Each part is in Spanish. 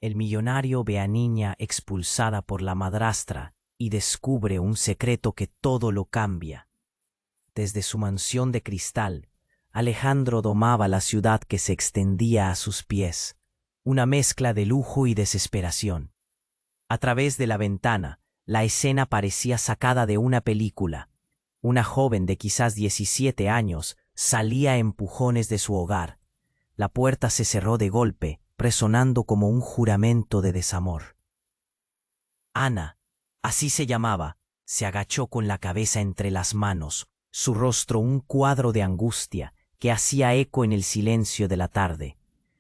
El millonario ve a niña expulsada por la madrastra y descubre un secreto que todo lo cambia. Desde su mansión de cristal, Alejandro domaba la ciudad que se extendía a sus pies, una mezcla de lujo y desesperación. A través de la ventana, la escena parecía sacada de una película. Una joven de quizás 17 años salía a empujones de su hogar. La puerta se cerró de golpe, resonando como un juramento de desamor. Ana, así se llamaba, se agachó con la cabeza entre las manos, su rostro un cuadro de angustia que hacía eco en el silencio de la tarde.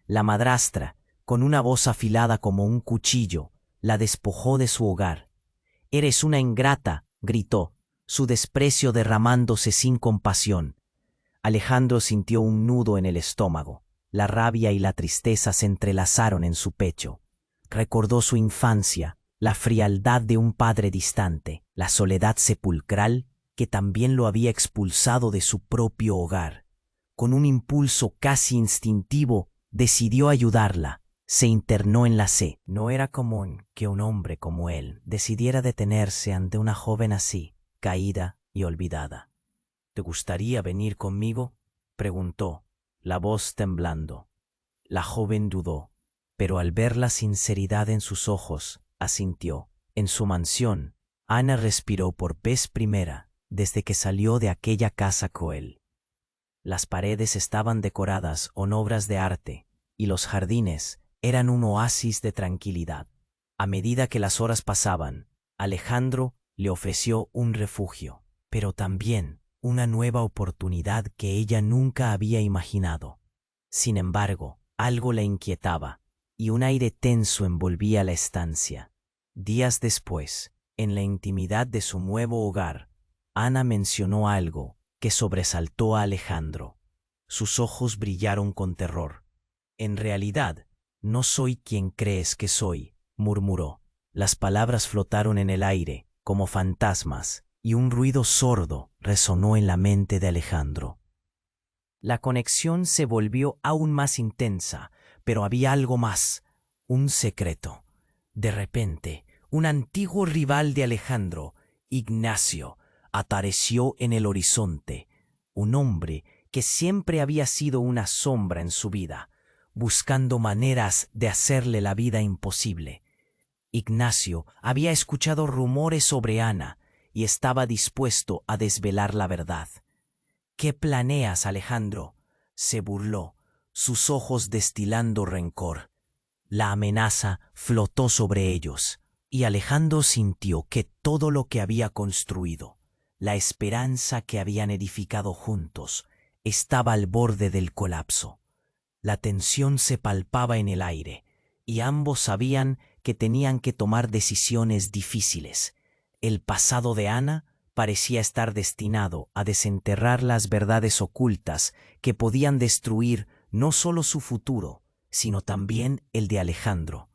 La madrastra, con una voz afilada como un cuchillo, la despojó de su hogar. «Eres una ingrata», gritó, su desprecio derramándose sin compasión. Alejandro sintió un nudo en el estómago. La rabia y la tristeza se entrelazaron en su pecho. Recordó su infancia, la frialdad de un padre distante, la soledad sepulcral que también lo había expulsado de su propio hogar. Con un impulso casi instintivo, decidió ayudarla. Se internó en la C. No era común que un hombre como él decidiera detenerse ante una joven así, caída y olvidada. «¿Te gustaría venir conmigo?», preguntó, la voz temblando. La joven dudó, pero al ver la sinceridad en sus ojos, asintió. En su mansión, Ana respiró por vez primera desde que salió de aquella casa cruel. Las paredes estaban decoradas con obras de arte y los jardines eran un oasis de tranquilidad. A medida que las horas pasaban, Alejandro le ofreció un refugio, pero también una nueva oportunidad que ella nunca había imaginado. Sin embargo, algo la inquietaba y un aire tenso envolvía la estancia. Días después, en la intimidad de su nuevo hogar, Ana mencionó algo que sobresaltó a Alejandro. Sus ojos brillaron con terror. «En realidad, no soy quien crees que soy», murmuró. Las palabras flotaron en el aire como fantasmas y un ruido sordo resonó en la mente de Alejandro. La conexión se volvió aún más intensa, pero había algo más, un secreto. De repente, un antiguo rival de Alejandro, Ignacio, apareció en el horizonte, un hombre que siempre había sido una sombra en su vida, buscando maneras de hacerle la vida imposible. Ignacio había escuchado rumores sobre Ana y estaba dispuesto a desvelar la verdad. «¿Qué planeas, Alejandro?», se burló, sus ojos destilando rencor. La amenaza flotó sobre ellos, y Alejandro sintió que todo lo que había construido, la esperanza que habían edificado juntos, estaba al borde del colapso. La tensión se palpaba en el aire, y ambos sabían que tenían que tomar decisiones difíciles. El pasado de Ana parecía estar destinado a desenterrar las verdades ocultas que podían destruir no solo su futuro, sino también el de Alejandro.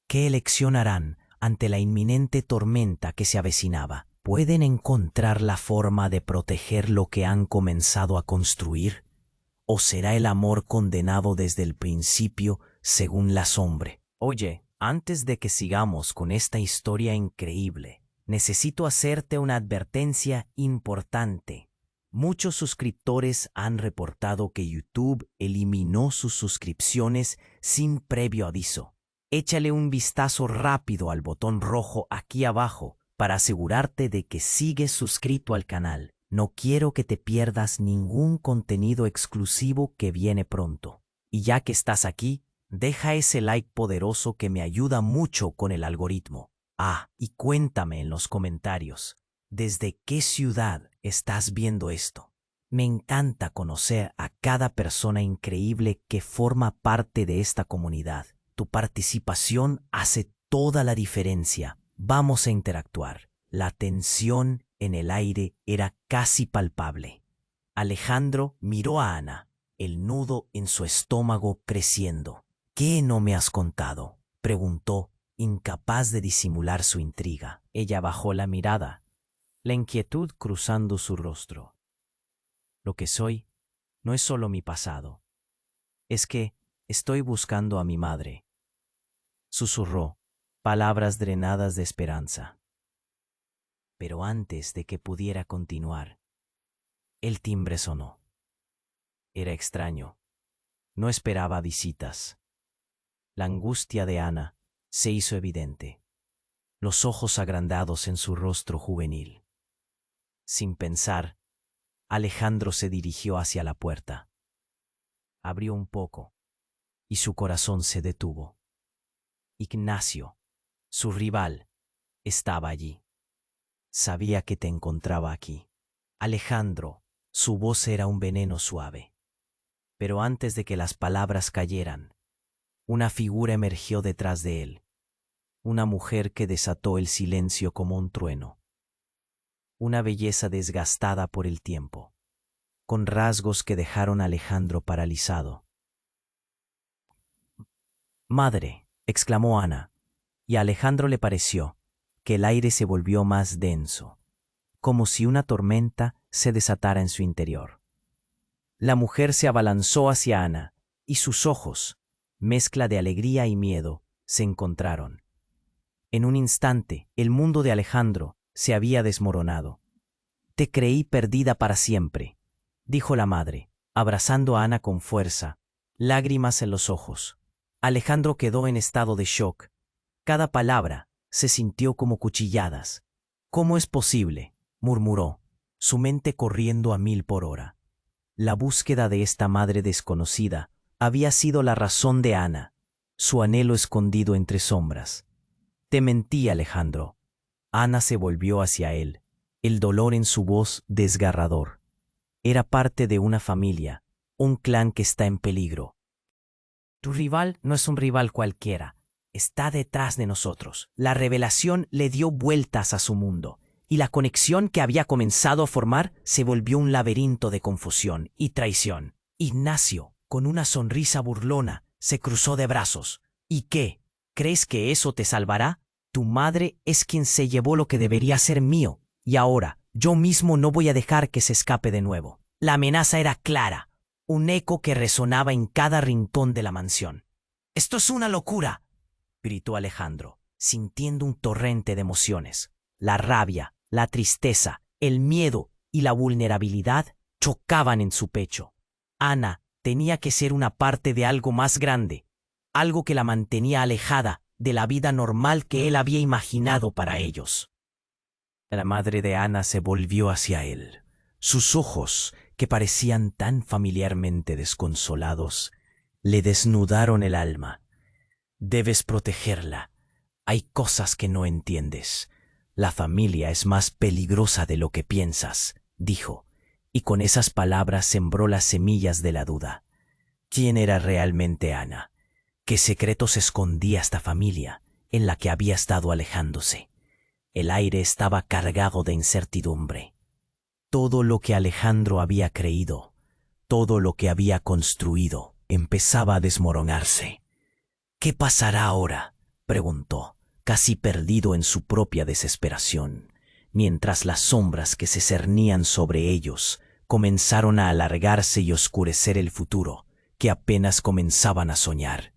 ¿Qué elección harán ante la inminente tormenta que se avecinaba? ¿Pueden encontrar la forma de proteger lo que han comenzado a construir? ¿O será el amor condenado desde el principio según la sombra? Oye, antes de que sigamos con esta historia increíble, necesito hacerte una advertencia importante. Muchos suscriptores han reportado que YouTube eliminó sus suscripciones sin previo aviso. Échale un vistazo rápido al botón rojo aquí abajo para asegurarte de que sigues suscrito al canal. No quiero que te pierdas ningún contenido exclusivo que viene pronto. Y ya que estás aquí, deja ese like poderoso que me ayuda mucho con el algoritmo. Ah, y cuéntame en los comentarios, ¿desde qué ciudad estás viendo esto? Me encanta conocer a cada persona increíble que forma parte de esta comunidad. Tu participación hace toda la diferencia. Vamos a interactuar. La tensión en el aire era casi palpable. Alejandro miró a Ana, el nudo en su estómago creciendo. «¿Qué no me has contado?», preguntó, incapaz de disimular su intriga. Ella bajó la mirada, la inquietud cruzando su rostro. «Lo que soy no es solo mi pasado. Es que estoy buscando a mi madre. susurró, palabras drenadas de esperanza. Pero antes de que pudiera continuar, el timbre sonó. Era extraño. No esperaba visitas. La angustia de Ana se hizo evidente, los ojos agrandados en su rostro juvenil. Sin pensar, Alejandro se dirigió hacia la puerta. Abrió un poco y su corazón se detuvo. Ignacio, su rival, estaba allí. Sabía que te encontraba aquí. Alejandro, su voz era un veneno suave. Pero antes de que las palabras cayeran, una figura emergió detrás de él. Una mujer que desató el silencio como un trueno. Una belleza desgastada por el tiempo, con rasgos que dejaron a Alejandro paralizado. «Madre», exclamó Ana, y a Alejandro le pareció que el aire se volvió más denso, como si una tormenta se desatara en su interior. La mujer se abalanzó hacia Ana, y sus ojos, mezcla de alegría y miedo, se encontraron. En un instante, el mundo de Alejandro se había desmoronado. «Te creí perdida para siempre», dijo la madre, abrazando a Ana con fuerza, lágrimas en los ojos. Alejandro quedó en estado de shock. Cada palabra se sintió como cuchilladas. «¿Cómo es posible?», murmuró, su mente corriendo a 1000 por hora. La búsqueda de esta madre desconocida había sido la razón de Ana, su anhelo escondido entre sombras. «Te mentí, Alejandro». Ana se volvió hacia él, el dolor en su voz desgarrador. Era parte de una familia, un clan que está en peligro. «Tu rival no es un rival cualquiera, está detrás de nosotros». La revelación le dio vueltas a su mundo, y la conexión que había comenzado a formar se volvió un laberinto de confusión y traición. Ignacio, con una sonrisa burlona, se cruzó de brazos. «¿Y qué? ¿Crees que eso te salvará? Tu madre es quien se llevó lo que debería ser mío, y ahora yo mismo no voy a dejar que se escape de nuevo». La amenaza era clara, un eco que resonaba en cada rincón de la mansión. «¡Esto es una locura!», gritó Alejandro, sintiendo un torrente de emociones. La rabia, la tristeza, el miedo y la vulnerabilidad chocaban en su pecho. Ana tenía que ser una parte de algo más grande, algo que la mantenía alejada de la vida normal que él había imaginado para ellos. La madre de Ana se volvió hacia él. Sus ojos, que parecían tan familiarmente desconsolados, le desnudaron el alma. «Debes protegerla. Hay cosas que no entiendes. La familia es más peligrosa de lo que piensas», dijo, y con esas palabras sembró las semillas de la duda. ¿Quién era realmente Ana? ¿Qué secretos escondía esta familia en la que había estado alejándose? El aire estaba cargado de incertidumbre. Todo lo que Alejandro había creído, todo lo que había construido, empezaba a desmoronarse. «¿Qué pasará ahora?», preguntó, casi perdido en su propia desesperación, mientras las sombras que se cernían sobre ellos comenzaron a alargarse y oscurecer el futuro que apenas comenzaban a soñar.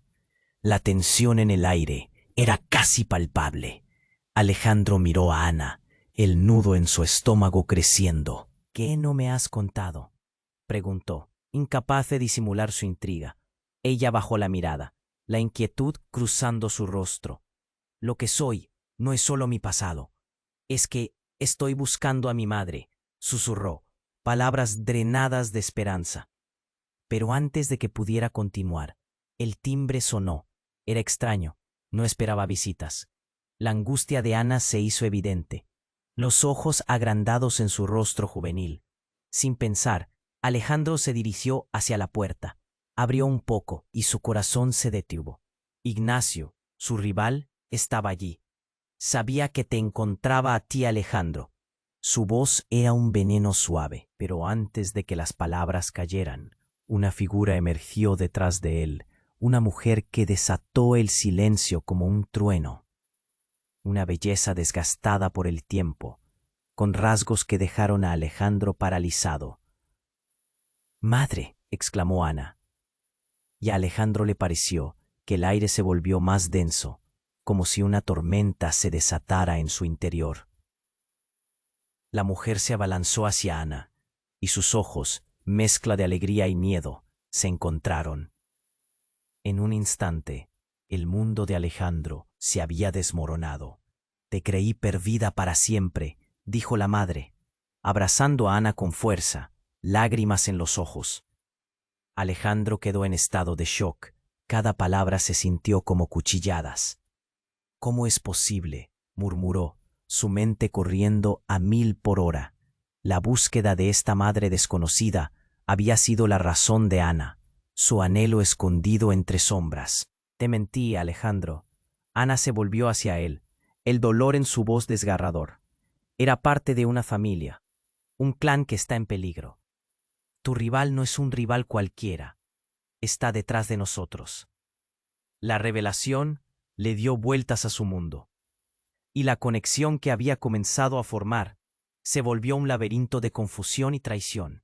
La tensión en el aire era casi palpable. Alejandro miró a Ana, el nudo en su estómago creciendo. «¿Qué no me has contado?», preguntó, incapaz de disimular su intriga. Ella bajó la mirada, la inquietud cruzando su rostro. «Lo que soy no es solo mi pasado. Es que estoy buscando a mi madre», susurró, palabras drenadas de esperanza. Pero antes de que pudiera continuar, el timbre sonó. Era extraño, no esperaba visitas. La angustia de Ana se hizo evidente, los ojos agrandados en su rostro juvenil. Sin pensar, Alejandro se dirigió hacia la puerta. Abrió un poco y su corazón se detuvo. Ignacio, su rival, estaba allí. «Sabía que te encontraba a ti, Alejandro». Su voz era un veneno suave, pero antes de que las palabras cayeran, una figura emergió detrás de él, una mujer que desató el silencio como un trueno. Una belleza desgastada por el tiempo, con rasgos que dejaron a Alejandro paralizado. «Madre», exclamó Ana, y a Alejandro le pareció que el aire se volvió más denso, como si una tormenta se desatara en su interior. La mujer se abalanzó hacia Ana, y sus ojos, mezcla de alegría y miedo, se encontraron. En un instante, el mundo de Alejandro se había desmoronado. «Te creí perdida para siempre», dijo la madre, abrazando a Ana con fuerza, lágrimas en los ojos. Alejandro quedó en estado de shock. Cada palabra se sintió como cuchilladas. «¿Cómo es posible?», murmuró, su mente corriendo a 1000 por hora. La búsqueda de esta madre desconocida había sido la razón de Ana, su anhelo escondido entre sombras. «Te mentí, Alejandro». Ana se volvió hacia él, el dolor en su voz desgarrador. «Era parte de una familia, un clan que está en peligro. Tu rival no es un rival cualquiera. Está detrás de nosotros». La revelación le dio vueltas a su mundo, y la conexión que había comenzado a formar se volvió un laberinto de confusión y traición.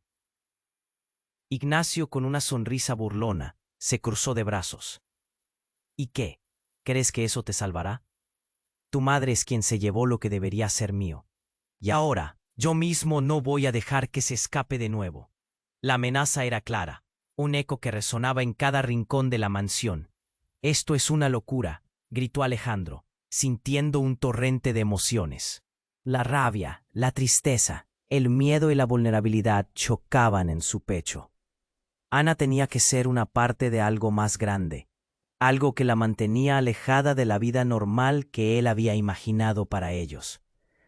Ignacio, con una sonrisa burlona, se cruzó de brazos. «¿Y qué? ¿Crees que eso te salvará? Tu madre es quien se llevó lo que debería ser mío. Y ahora, yo mismo no voy a dejar que se escape de nuevo». La amenaza era clara, un eco que resonaba en cada rincón de la mansión. «Esto es una locura», gritó Alejandro, sintiendo un torrente de emociones. La rabia, la tristeza, el miedo y la vulnerabilidad chocaban en su pecho. Ana tenía que ser una parte de algo más grande, algo que la mantenía alejada de la vida normal que él había imaginado para ellos.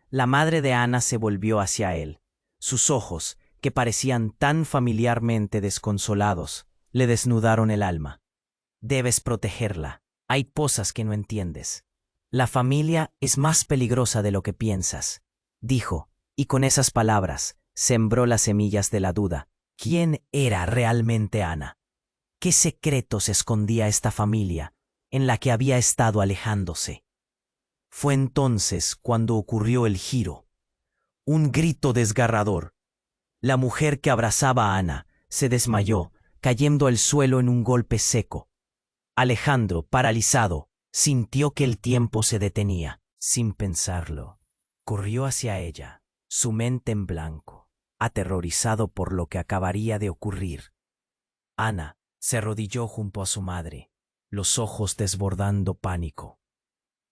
La madre de Ana se volvió hacia él. Sus ojos, que parecían tan familiarmente desconsolados, le desnudaron el alma. «Debes protegerla. Hay cosas que no entiendes. La familia es más peligrosa de lo que piensas», dijo, y con esas palabras sembró las semillas de la duda. ¿Quién era realmente Ana? ¿Qué secretos escondía esta familia en la que había estado alejándose? Fue entonces cuando ocurrió el giro. Un grito desgarrador. La mujer que abrazaba a Ana se desmayó, cayendo al suelo en un golpe seco. Alejandro, paralizado, sintió que el tiempo se detenía. Sin pensarlo, corrió hacia ella, su mente en blanco, aterrorizado por lo que acabaría de ocurrir. Ana se arrodilló junto a su madre, los ojos desbordando pánico.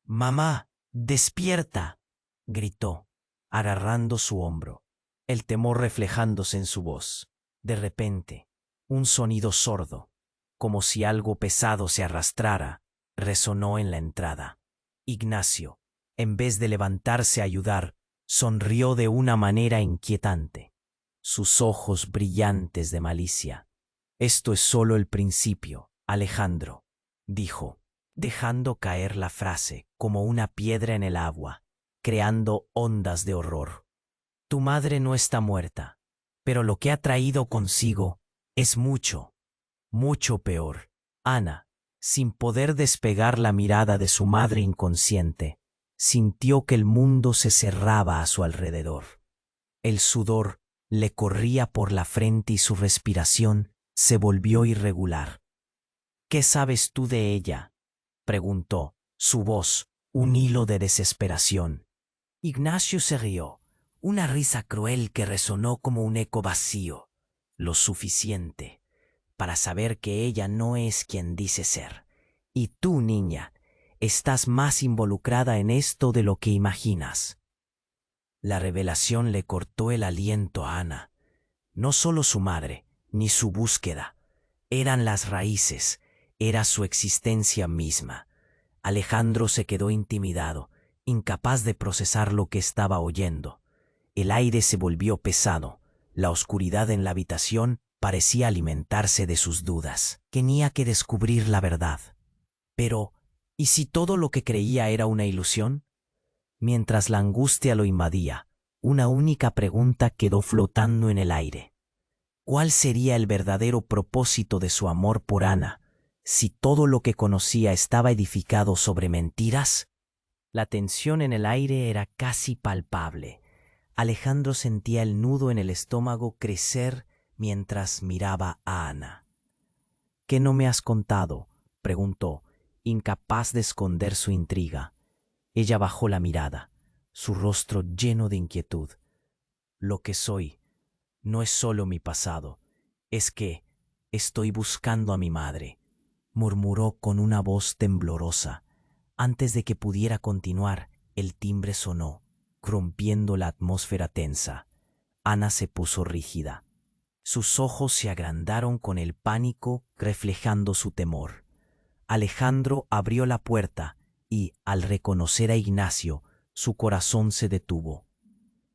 «Mamá, despierta», gritó, agarrando su hombro, el temor reflejándose en su voz. De repente, un sonido sordo, como si algo pesado se arrastrara, resonó en la entrada. Ignacio, en vez de levantarse a ayudar, sonrió de una manera inquietante, sus ojos brillantes de malicia. «Esto es solo el principio, Alejandro», dijo, dejando caer la frase como una piedra en el agua, creando ondas de horror. «Tu madre no está muerta, pero lo que ha traído consigo es mucho, mucho peor». Ana, sin poder despegar la mirada de su madre inconsciente, sintió que el mundo se cerraba a su alrededor. El sudor le corría por la frente y su respiración se volvió irregular. «¿Qué sabes tú de ella?», preguntó, su voz un hilo de desesperación. Ignacio se rió, una risa cruel que resonó como un eco vacío, lo suficiente para saber que ella no es quien dice ser. Y tú, niña, estás más involucrada en esto de lo que imaginas. La revelación le cortó el aliento a Ana. No solo su madre, ni su búsqueda, eran las raíces, era su existencia misma. Alejandro se quedó intimidado, incapaz de procesar lo que estaba oyendo. El aire se volvió pesado, la oscuridad en la habitación parecía alimentarse de sus dudas. Tenía que descubrir la verdad. Pero, ¿y si todo lo que creía era una ilusión? Mientras la angustia lo invadía, una única pregunta quedó flotando en el aire. ¿Cuál sería el verdadero propósito de su amor por Ana, si todo lo que conocía estaba edificado sobre mentiras? La tensión en el aire era casi palpable. Alejandro sentía el nudo en el estómago crecer mientras miraba a Ana. «¿Qué no me has contado?», preguntó, incapaz de esconder su intriga. Ella bajó la mirada, su rostro lleno de inquietud. Lo que soy no es solo mi pasado, es que estoy buscando a mi madre, murmuró con una voz temblorosa. Antes de que pudiera continuar, el timbre sonó, rompiendo la atmósfera tensa. Ana se puso rígida. Sus ojos se agrandaron con el pánico, reflejando su temor. Alejandro abrió la puerta y, al reconocer a Ignacio, su corazón se detuvo.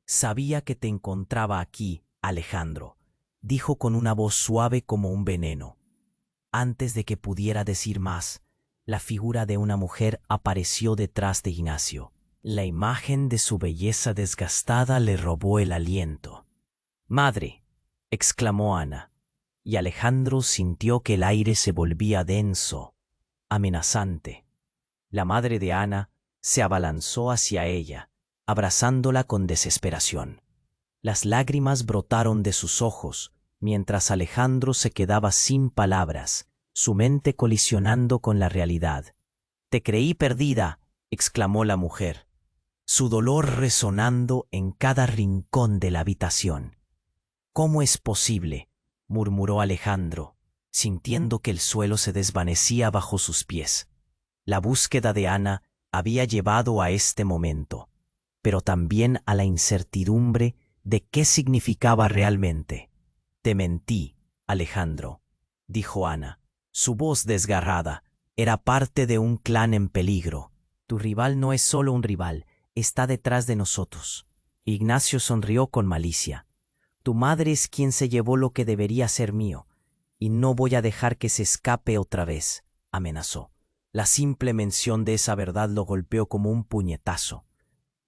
«Sabía que te encontraba aquí, Alejandro», dijo con una voz suave como un veneno. Antes de que pudiera decir más, la figura de una mujer apareció detrás de Ignacio. La imagen de su belleza desgastada le robó el aliento. «Madre», exclamó Ana, y Alejandro sintió que el aire se volvía denso, amenazante. La madre de Ana se abalanzó hacia ella, abrazándola con desesperación. Las lágrimas brotaron de sus ojos, mientras Alejandro se quedaba sin palabras, su mente colisionando con la realidad. «Te creí perdida», exclamó la mujer, su dolor resonando en cada rincón de la habitación. «¿Cómo es posible?», murmuró Alejandro, sintiendo que el suelo se desvanecía bajo sus pies. La búsqueda de Ana había llevado a este momento, pero también a la incertidumbre de qué significaba realmente. «Te mentí, Alejandro», dijo Ana. Su voz desgarrada era parte de un clan en peligro. «Tu rival no es solo un rival, está detrás de nosotros». Ignacio sonrió con malicia. «Tu madre es quien se llevó lo que debería ser mío, y no voy a dejar que se escape otra vez», amenazó. La simple mención de esa verdad lo golpeó como un puñetazo.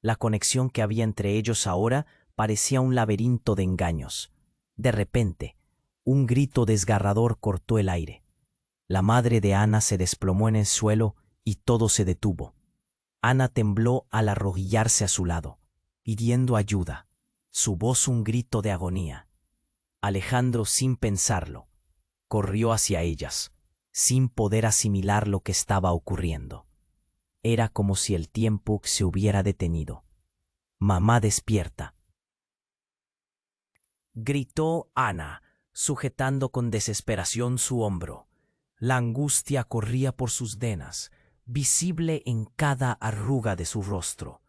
La conexión que había entre ellos ahora parecía un laberinto de engaños. De repente, un grito desgarrador cortó el aire. La madre de Ana se desplomó en el suelo y todo se detuvo. Ana tembló al arrodillarse a su lado, pidiendo ayuda, su voz un grito de agonía. Alejandro, sin pensarlo, corrió hacia ellas, sin poder asimilar lo que estaba ocurriendo. Era como si el tiempo se hubiera detenido. «Mamá, despierta», gritó Ana, sujetando con desesperación su hombro. La angustia corría por sus venas, visible en cada arruga de su rostro.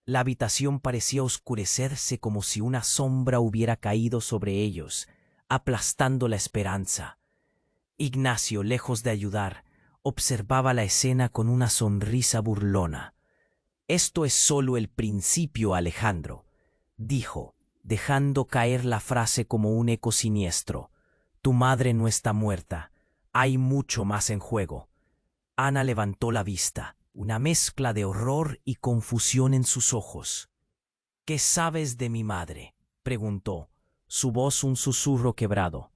La habitación parecía oscurecerse como si una sombra hubiera caído sobre ellos, aplastando la esperanza. Ignacio, lejos de ayudar, observaba la escena con una sonrisa burlona. «Esto es solo el principio, Alejandro», dijo, dejando caer la frase como un eco siniestro. «Tu madre no está muerta. Hay mucho más en juego». Ana levantó la vista, una mezcla de horror y confusión en sus ojos. «¿Qué sabes de mi madre?», preguntó, su voz un susurro quebrado.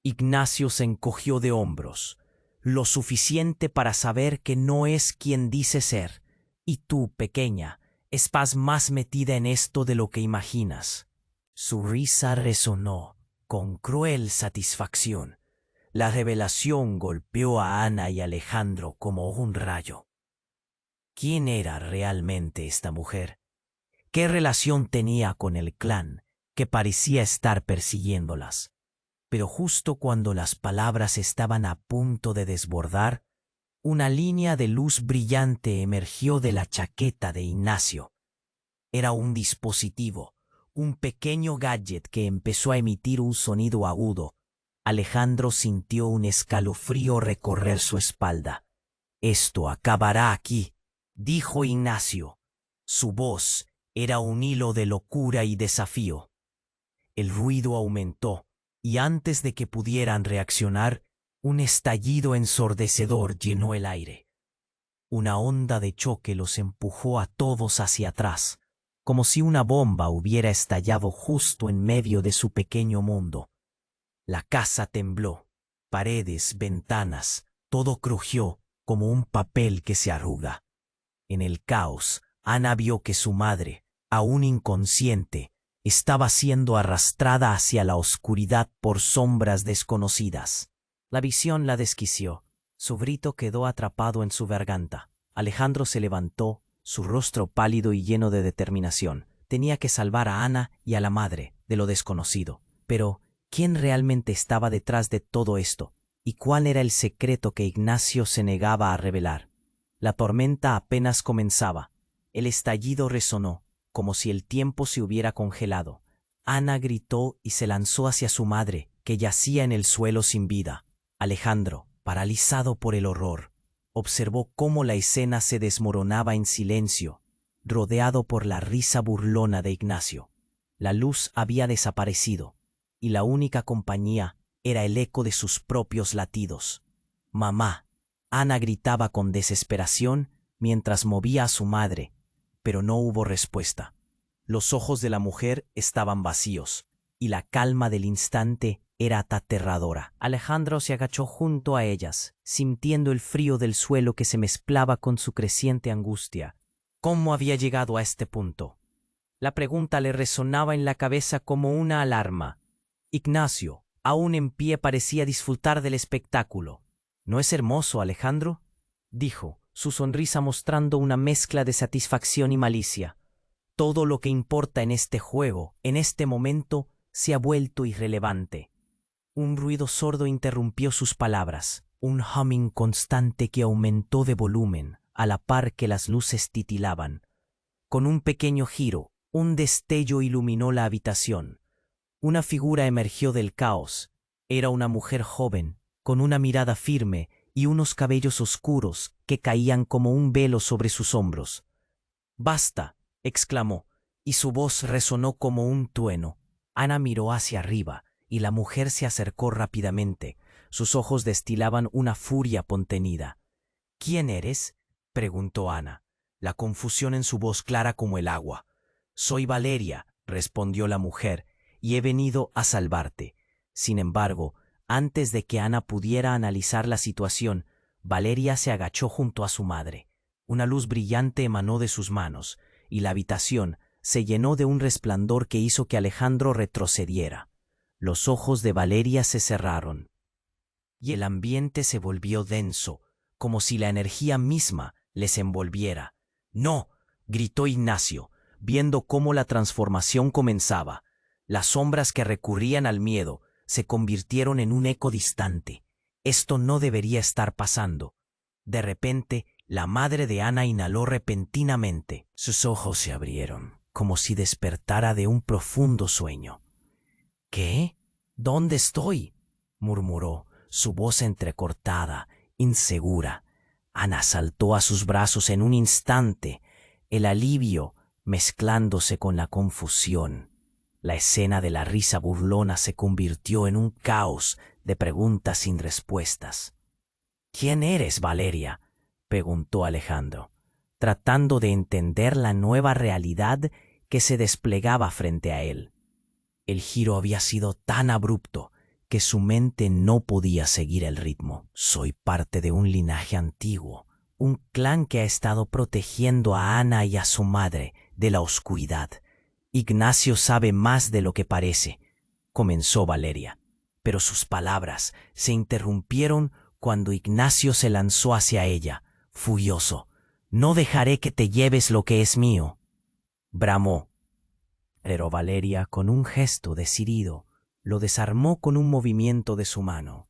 Ignacio se encogió de hombros, lo suficiente para saber que no es quien dice ser. «Y tú, pequeña, estás más metida en esto de lo que imaginas». Su risa resonó con cruel satisfacción. La revelación golpeó a Ana y Alejandro como un rayo. ¿Quién era realmente esta mujer? ¿Qué relación tenía con el clan que parecía estar persiguiéndolas? Pero justo cuando las palabras estaban a punto de desbordar, una línea de luz brillante emergió de la chaqueta de Ignacio. Era un dispositivo, un pequeño gadget que empezó a emitir un sonido agudo. Alejandro sintió un escalofrío recorrer su espalda. «Esto acabará aquí», dijo Ignacio. Su voz era un hilo de locura y desafío. El ruido aumentó, y antes de que pudieran reaccionar, un estallido ensordecedor llenó el aire. Una onda de choque los empujó a todos hacia atrás, como si una bomba hubiera estallado justo en medio de su pequeño mundo. La casa tembló, paredes, ventanas, todo crujió como un papel que se arruga. En el caos, Ana vio que su madre, aún inconsciente, estaba siendo arrastrada hacia la oscuridad por sombras desconocidas. La visión la desquició. Su grito quedó atrapado en su garganta. Alejandro se levantó, su rostro pálido y lleno de determinación. Tenía que salvar a Ana y a la madre de lo desconocido. Pero, ¿quién realmente estaba detrás de todo esto? ¿Y cuál era el secreto que Ignacio se negaba a revelar? La tormenta apenas comenzaba. El estallido resonó, como si el tiempo se hubiera congelado. Ana gritó y se lanzó hacia su madre, que yacía en el suelo sin vida. Alejandro, paralizado por el horror, observó cómo la escena se desmoronaba en silencio, rodeado por la risa burlona de Ignacio. La luz había desaparecido, y la única compañía era el eco de sus propios latidos. «Mamá», Ana gritaba con desesperación mientras movía a su madre, pero no hubo respuesta. Los ojos de la mujer estaban vacíos, y la calma del instante era aterradora. Alejandro se agachó junto a ellas, sintiendo el frío del suelo que se mezclaba con su creciente angustia. ¿Cómo había llegado a este punto? La pregunta le resonaba en la cabeza como una alarma. Ignacio, aún en pie, parecía disfrutar del espectáculo. «¿No es hermoso, Alejandro?», dijo, su sonrisa mostrando una mezcla de satisfacción y malicia. «Todo lo que importa en este juego, en este momento, se ha vuelto irrelevante». Un ruido sordo interrumpió sus palabras, un humming constante que aumentó de volumen a la par que las luces titilaban. Con un pequeño giro, un destello iluminó la habitación. Una figura emergió del caos. Era una mujer joven, con una mirada firme y unos cabellos oscuros que caían como un velo sobre sus hombros. «¡Basta!», exclamó, y su voz resonó como un trueno. Ana miró hacia arriba, y la mujer se acercó rápidamente. Sus ojos destilaban una furia contenida. «¿Quién eres?», preguntó Ana, la confusión en su voz clara como el agua. «Soy Valeria», respondió la mujer, «y he venido a salvarte». Sin embargo, antes de que Ana pudiera analizar la situación, Valeria se agachó junto a su madre. Una luz brillante emanó de sus manos, y la habitación se llenó de un resplandor que hizo que Alejandro retrocediera. Los ojos de Valeria se cerraron, y el ambiente se volvió denso, como si la energía misma les envolviera. «¡No!», gritó Ignacio, viendo cómo la transformación comenzaba. Las sombras que recurrían al miedo se convirtieron en un eco distante. Esto no debería estar pasando. De repente, la madre de Ana inhaló repentinamente. Sus ojos se abrieron, como si despertara de un profundo sueño. «¿Qué? ¿Dónde estoy?», murmuró, su voz entrecortada, insegura. Ana saltó a sus brazos en un instante, el alivio mezclándose con la confusión. La escena de la risa burlona se convirtió en un caos de preguntas sin respuestas. «¿Quién eres, Valeria?», preguntó Alejandro, tratando de entender la nueva realidad que se desplegaba frente a él. El giro había sido tan abrupto que su mente no podía seguir el ritmo. «Soy parte de un linaje antiguo, un clan que ha estado protegiendo a Ana y a su madre de la oscuridad. Ignacio sabe más de lo que parece», comenzó Valeria, pero sus palabras se interrumpieron cuando Ignacio se lanzó hacia ella, furioso. «No dejaré que te lleves lo que es mío», bramó. Pero Valeria, con un gesto decidido, lo desarmó con un movimiento de su mano.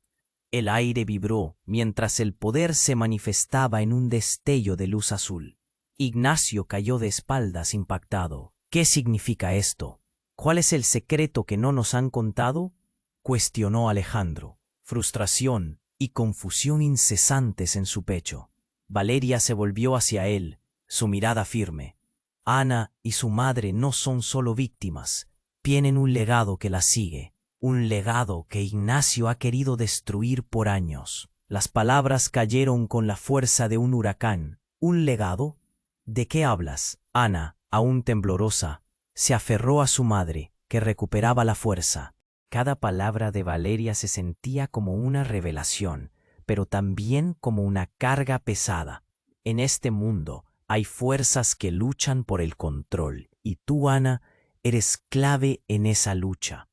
El aire vibró mientras el poder se manifestaba en un destello de luz azul. Ignacio cayó de espaldas impactado. «¿Qué significa esto? ¿Cuál es el secreto que no nos han contado?», cuestionó Alejandro, frustración y confusión incesantes en su pecho. Valeria se volvió hacia él, su mirada firme. «Ana y su madre no son solo víctimas, tienen un legado que las sigue, un legado que Ignacio ha querido destruir por años». Las palabras cayeron con la fuerza de un huracán. «¿Un legado? ¿De qué hablas?». Ana, aún temblorosa, se aferró a su madre, que recuperaba la fuerza. Cada palabra de Valeria se sentía como una revelación, pero también como una carga pesada. «En este mundo hay fuerzas que luchan por el control, y tú, Ana, eres clave en esa lucha.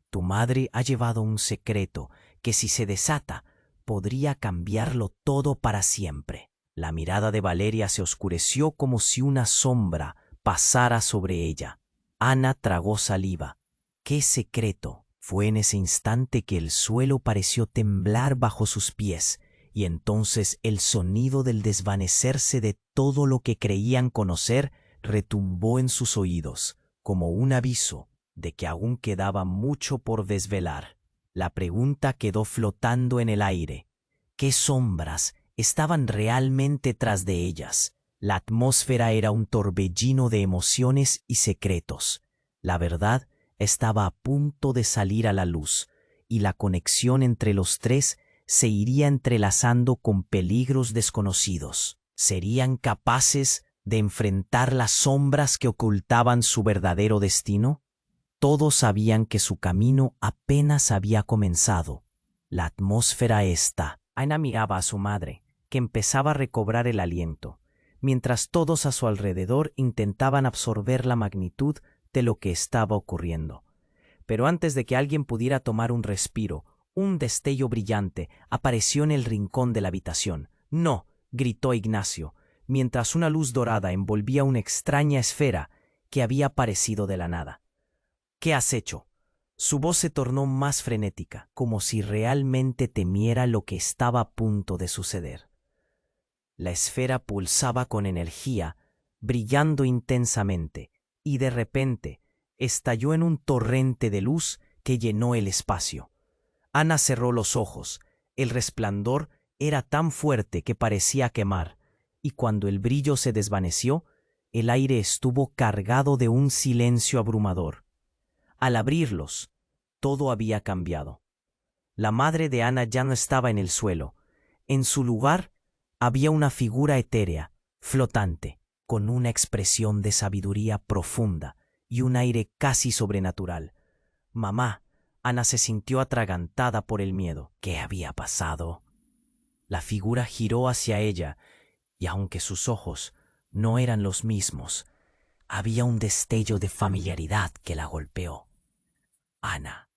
Tu madre ha llevado un secreto que, si se desata, podría cambiarlo todo para siempre. La mirada de Valeria se oscureció como si una sombra pasara sobre ella. Ana tragó saliva. ¡Qué secreto! Fue en ese instante que el suelo pareció temblar bajo sus pies, y entonces el sonido del desvanecerse de todo lo que creían conocer retumbó en sus oídos, como un aviso de que aún quedaba mucho por desvelar. La pregunta quedó flotando en el aire. ¿Qué sombras estaban realmente tras de ellas? La atmósfera era un torbellino de emociones y secretos. La verdad estaba a punto de salir a la luz, y la conexión entre los tres se iría entrelazando con peligros desconocidos. ¿Serían capaces de enfrentar las sombras que ocultaban su verdadero destino? Todos sabían que su camino apenas había comenzado. La atmósfera esta. Ana miraba a su madre, que empezaba a recobrar el aliento, mientras todos a su alrededor intentaban absorber la magnitud de lo que estaba ocurriendo. Pero antes de que alguien pudiera tomar un respiro, un destello brillante apareció en el rincón de la habitación. «¡No!», gritó Ignacio, mientras una luz dorada envolvía una extraña esfera que había aparecido de la nada. «¿Qué has hecho?». Su voz se tornó más frenética, como si realmente temiera lo que estaba a punto de suceder. La esfera pulsaba con energía, brillando intensamente, y de repente estalló en un torrente de luz que llenó el espacio. Ana cerró los ojos. El resplandor era tan fuerte que parecía quemar, y cuando el brillo se desvaneció, el aire estuvo cargado de un silencio abrumador. Al abrirlos, todo había cambiado. La madre de Ana ya no estaba en el suelo. En su lugar había una figura etérea, flotante, con una expresión de sabiduría profunda y un aire casi sobrenatural. «Mamá». Ana se sintió atragantada por el miedo. ¿Qué había pasado? La figura giró hacia ella, y aunque sus ojos no eran los mismos, había un destello de familiaridad que la golpeó. «Ana,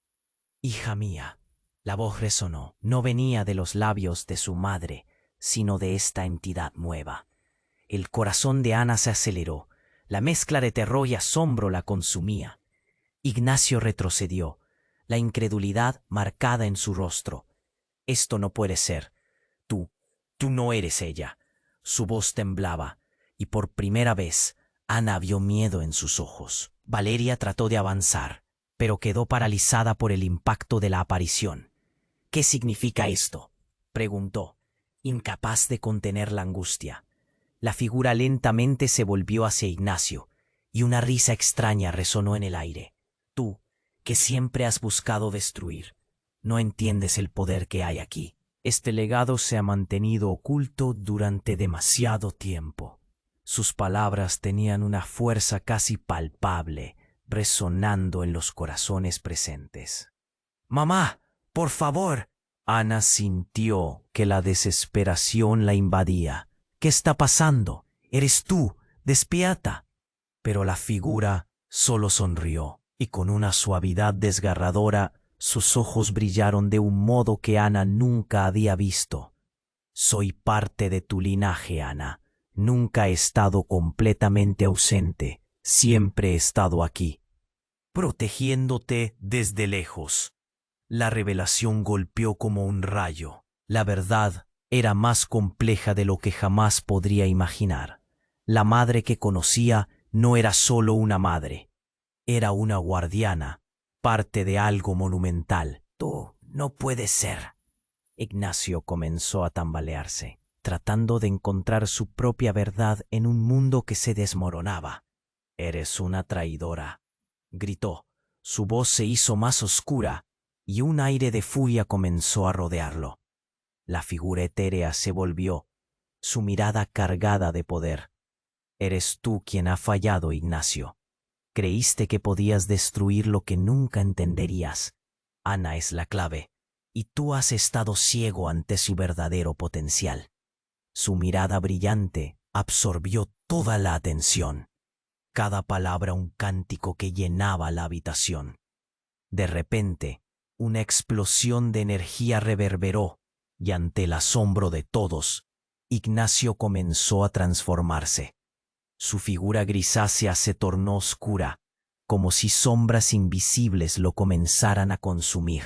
hija mía». La voz resonó. No venía de los labios de su madre, sino de esta entidad nueva. El corazón de Ana se aceleró. La mezcla de terror y asombro la consumía. Ignacio retrocedió, la incredulidad marcada en su rostro. «Esto no puede ser. Tú no eres ella». Su voz temblaba, y por primera vez Ana vio miedo en sus ojos. Valeria trató de avanzar, pero quedó paralizada por el impacto de la aparición. «¿Qué significa esto?», preguntó, incapaz de contener la angustia. La figura lentamente se volvió hacia Ignacio, y una risa extraña resonó en el aire. «Tú, que siempre has buscado destruir, no entiendes el poder que hay aquí. Este legado se ha mantenido oculto durante demasiado tiempo». Sus palabras tenían una fuerza casi palpable, resonando en los corazones presentes. «¡Mamá, por favor!». Ana sintió que la desesperación la invadía. «¿Qué está pasando? Eres tú, despierta». Pero la figura solo sonrió, y con una suavidad desgarradora sus ojos brillaron de un modo que Ana nunca había visto. «Soy parte de tu linaje, Ana. Nunca he estado completamente ausente. Siempre he estado aquí, protegiéndote desde lejos». La revelación golpeó como un rayo. La verdad era más compleja de lo que jamás podría imaginar. La madre que conocía no era solo una madre. Era una guardiana, parte de algo monumental. «Tú no puedes ser». Ignacio comenzó a tambalearse, tratando de encontrar su propia verdad en un mundo que se desmoronaba. «Eres una traidora», gritó. Su voz se hizo más oscura, y un aire de furia comenzó a rodearlo. La figura etérea se volvió, su mirada cargada de poder. «Eres tú quien ha fallado, Ignacio. Creíste que podías destruir lo que nunca entenderías. Ana es la clave, y tú has estado ciego ante su verdadero potencial». Su mirada brillante absorbió toda la atención. Cada palabra un cántico que llenaba la habitación. De repente, una explosión de energía reverberó, y ante el asombro de todos, Ignacio comenzó a transformarse. Su figura grisácea se tornó oscura, como si sombras invisibles lo comenzaran a consumir.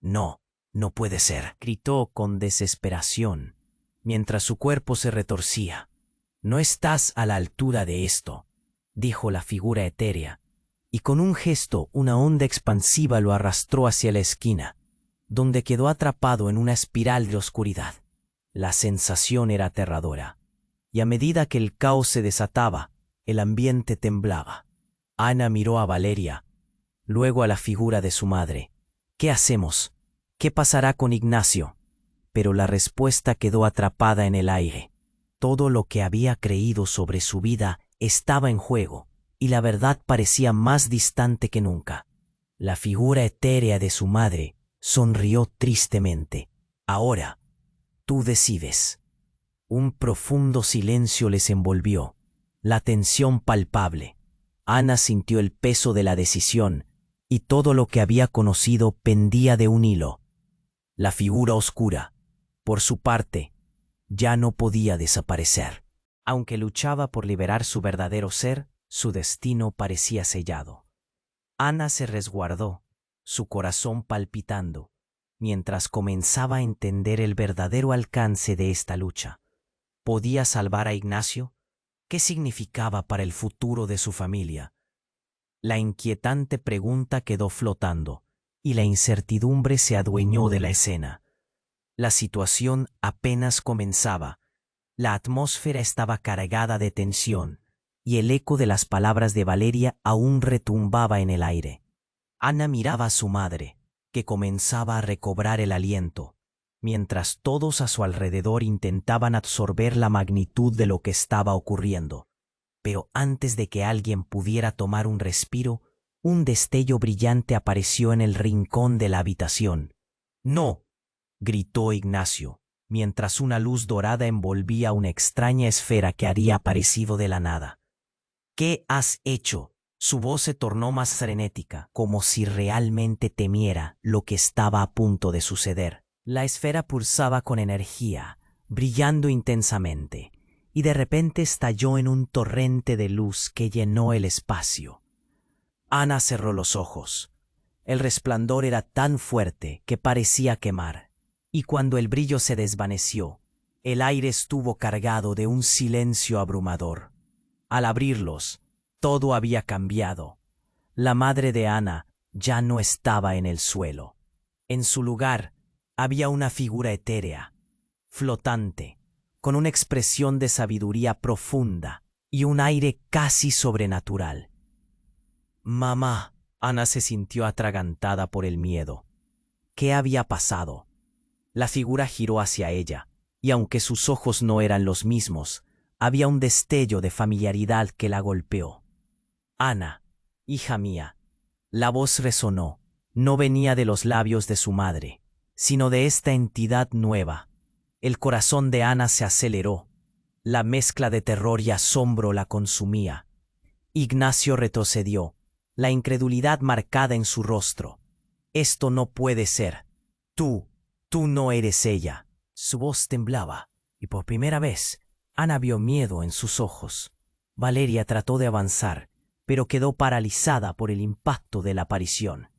No, no puede ser, gritó con desesperación, mientras su cuerpo se retorcía. No estás a la altura de esto, dijo la figura etérea, y con un gesto una onda expansiva lo arrastró hacia la esquina, donde quedó atrapado en una espiral de oscuridad. La sensación era aterradora, y a medida que el caos se desataba, el ambiente temblaba. Ana miró a Valeria, luego a la figura de su madre. ¿Qué hacemos? ¿Qué pasará con Ignacio? Pero la respuesta quedó atrapada en el aire. Todo lo que había creído sobre su vida estaba en juego, y la verdad parecía más distante que nunca. La figura etérea de su madre sonrió tristemente. Ahora, tú decides. Un profundo silencio les envolvió, la tensión palpable. Ana sintió el peso de la decisión, y todo lo que había conocido pendía de un hilo. La figura oscura, por su parte, ya no podía desaparecer. Aunque luchaba por liberar su verdadero ser, su destino parecía sellado. Ana se resguardó, su corazón palpitando, mientras comenzaba a entender el verdadero alcance de esta lucha. ¿Podía salvar a Ignacio? ¿Qué significaba para el futuro de su familia? La inquietante pregunta quedó flotando, y la incertidumbre se adueñó de la escena. La situación apenas comenzaba. La atmósfera estaba cargada de tensión, y el eco de las palabras de Valeria aún retumbaba en el aire. Ana miraba a su madre, que comenzaba a recobrar el aliento, mientras todos a su alrededor intentaban absorber la magnitud de lo que estaba ocurriendo. Pero antes de que alguien pudiera tomar un respiro, un destello brillante apareció en el rincón de la habitación. ¡No!, gritó Ignacio, mientras una luz dorada envolvía una extraña esfera que había aparecido de la nada. ¿Qué has hecho? Su voz se tornó más frenética, como si realmente temiera lo que estaba a punto de suceder. La esfera pulsaba con energía, brillando intensamente, y de repente estalló en un torrente de luz que llenó el espacio. Ana cerró los ojos. El resplandor era tan fuerte que parecía quemar, y cuando el brillo se desvaneció, el aire estuvo cargado de un silencio abrumador. Al abrirlos, todo había cambiado. La madre de Ana ya no estaba en el suelo. En su lugar había una figura etérea, flotante, con una expresión de sabiduría profunda y un aire casi sobrenatural. «Mamá», Ana se sintió atragantada por el miedo. ¿Qué había pasado? La figura giró hacia ella, y aunque sus ojos no eran los mismos, había un destello de familiaridad que la golpeó. «Ana, hija mía». La voz resonó. No venía de los labios de su madre, sino de esta entidad nueva. El corazón de Ana se aceleró. La mezcla de terror y asombro la consumía. Ignacio retrocedió, la incredulidad marcada en su rostro. «Esto no puede ser. Tú no eres ella». Su voz temblaba, y por primera vez, Ana vio miedo en sus ojos. Valeria trató de avanzar, pero quedó paralizada por el impacto de la aparición.